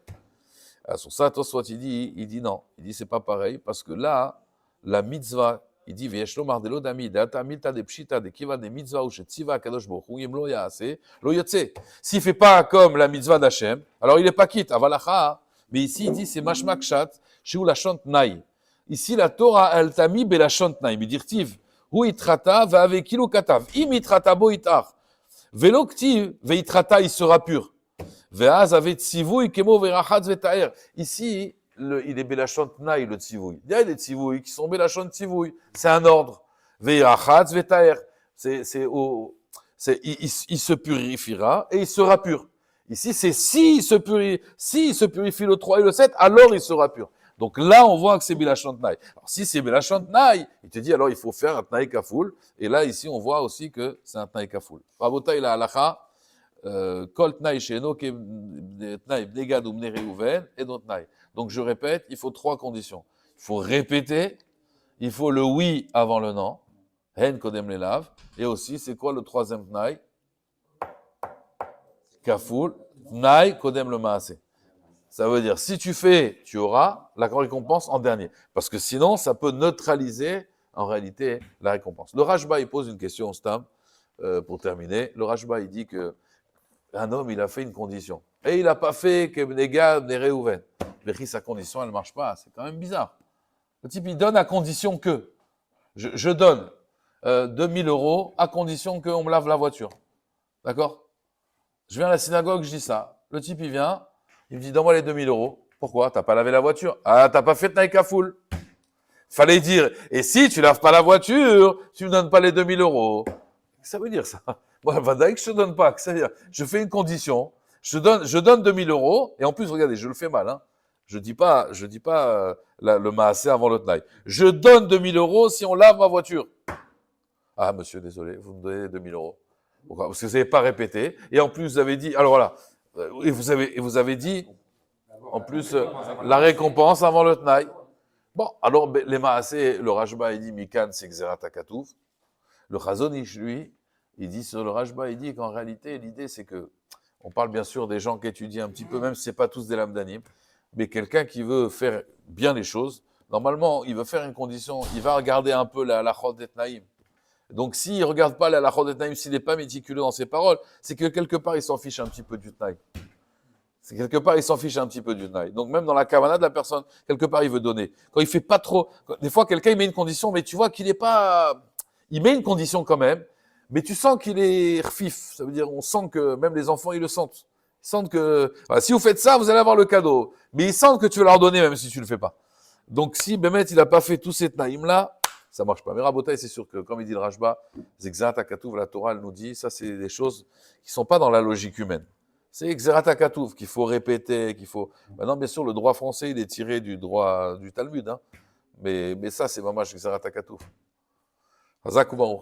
Alors, sur ça, Tosfot, il dit non. Il dit c'est pas pareil parce que là, la mitzvah, il dit V'yeshlo mardelo dami, de'ata milta de pshita, de kiva de mitzvah, ou shetziva kadosh boch, ou yem lo yaase, lo yotze. S'il fait pas comme la mitzvah d'Hachem, alors il est pas quitte, avalacha. Mais ici, il dit c'est mashmak shat, chez la shant naï. Ici, la Torah, elle t'a mis belashant naï, mais dirtiv. hu itrata ve'avekilu katav. Im itrata bo itar. Velo ktiv ve'itrata, il sera pur. Ve'az avet tzivui kemo ve'rachatz ve'ta'er. Ici, il est belachon tnaï, le tzivui. Il y a des tzivui qui sont belachon tzivui. C'est un ordre. Ve'rachatz ve'ta'er. Il se purifiera et il sera pur. Ici, c'est s'il se purifie le 3 et le 7, alors il sera pur. Donc là, on voit que c'est Belachon Tnaï. Alors si c'est Belachon Tnaï, il te dit alors il faut faire un Tnaï Kafoul. Et là, ici, on voit aussi que c'est un Tnaï Kafoul. Rabota il a halacha, Kol Tnaï Sheno, Tnaï Bnegad ou Bne Reuven, et d'autres Tnaï. Donc je répète, il faut 3 conditions. Il faut répéter, il faut le oui avant le non, Hen Kodem Lelav, et aussi, c'est quoi le 3e Tnaï? Kafoul, Tnaï Kodem le Maaseh. Ça veut dire, si tu fais, tu auras la récompense en dernier. Parce que sinon, ça peut neutraliser, en réalité, la récompense. Le Rashba, il pose une question, Stam, pour terminer. Le Rashba, il dit que un homme, il a fait une condition. Et il n'a pas fait que Bnega, Bne Reuven. Sa condition, elle ne marche pas. C'est quand même bizarre. Le type, il donne à condition que. Je donne 2000 € à condition qu'on me lave la voiture. D'accord? Je viens à la synagogue, je dis ça. Le type, il vient. Il me dit, donne-moi les 2000 €. Pourquoi? T'as pas lavé la voiture? Ah, t'as pas fait Tnaï Kafoul. Fallait dire, et si tu laves pas la voiture, tu me donnes pas les 2000 €. Ça veut dire ça. Moi, Vadaïk, je te donne pas. C'est-à-dire, je fais une condition. Je donne 2000 €. Et en plus, regardez, je le fais mal, hein. Je dis pas, le maasé avant le Tnaï. Je donne 2000 € si on lave ma voiture. Ah, monsieur, désolé, vous me donnez les 2000 €. Pourquoi? Parce que vous n'avez pas répété. Et en plus, vous avez dit, alors voilà. Et vous avez dit, en plus, la récompense avant le Tnaï. Bon, alors, les Maasé, le Rashba, il dit, Mikan, c'est Xerat HaKatuv. Le Chazonish, lui, il dit, sur le Rashba, il dit qu'en réalité, l'idée, c'est que, on parle bien sûr des gens qui étudient un petit peu, même si ce n'est pas tous des lamdanim, mais quelqu'un qui veut faire bien les choses, normalement, il veut faire une condition, il va regarder un peu la Chod et Tnaïm. Donc, s'il ne regarde pas la Chod et Tnaïm, s'il n'est pas méticuleux dans ses paroles, c'est que quelque part, il s'en fiche un petit peu du Tnaïm. C'est quelque part, il s'en fiche un petit peu du Tnaïm. Donc, même dans la kavana de la personne, quelque part, il veut donner. Quand il fait pas trop, des fois, quelqu'un, il met une condition, mais tu vois qu'il n'est pas, il met une condition quand même, mais tu sens qu'il est rfif. Ça veut dire, on sent que même les enfants, ils le sentent. Ils sentent que, voilà, si vous faites ça, vous allez avoir le cadeau. Mais ils sentent que tu vas leur donner, même si tu le fais pas. Donc, si Bémet, il n'a pas fait tous ces Tnaïm-là, ça marche pas. Mais Rabotai, c'est sûr que, comme il dit le Rashba, Xerat HaKatuv, la Torah, elle nous dit, ça, c'est des choses qui sont pas dans la logique humaine. C'est Xerat HaKatuv qu'il faut répéter, qu'il faut. Maintenant, bien sûr, le droit français, il est tiré du droit du Talmud, hein. Mais ça, c'est mamash Xerat HaKatuv. Hazak ou Baruch.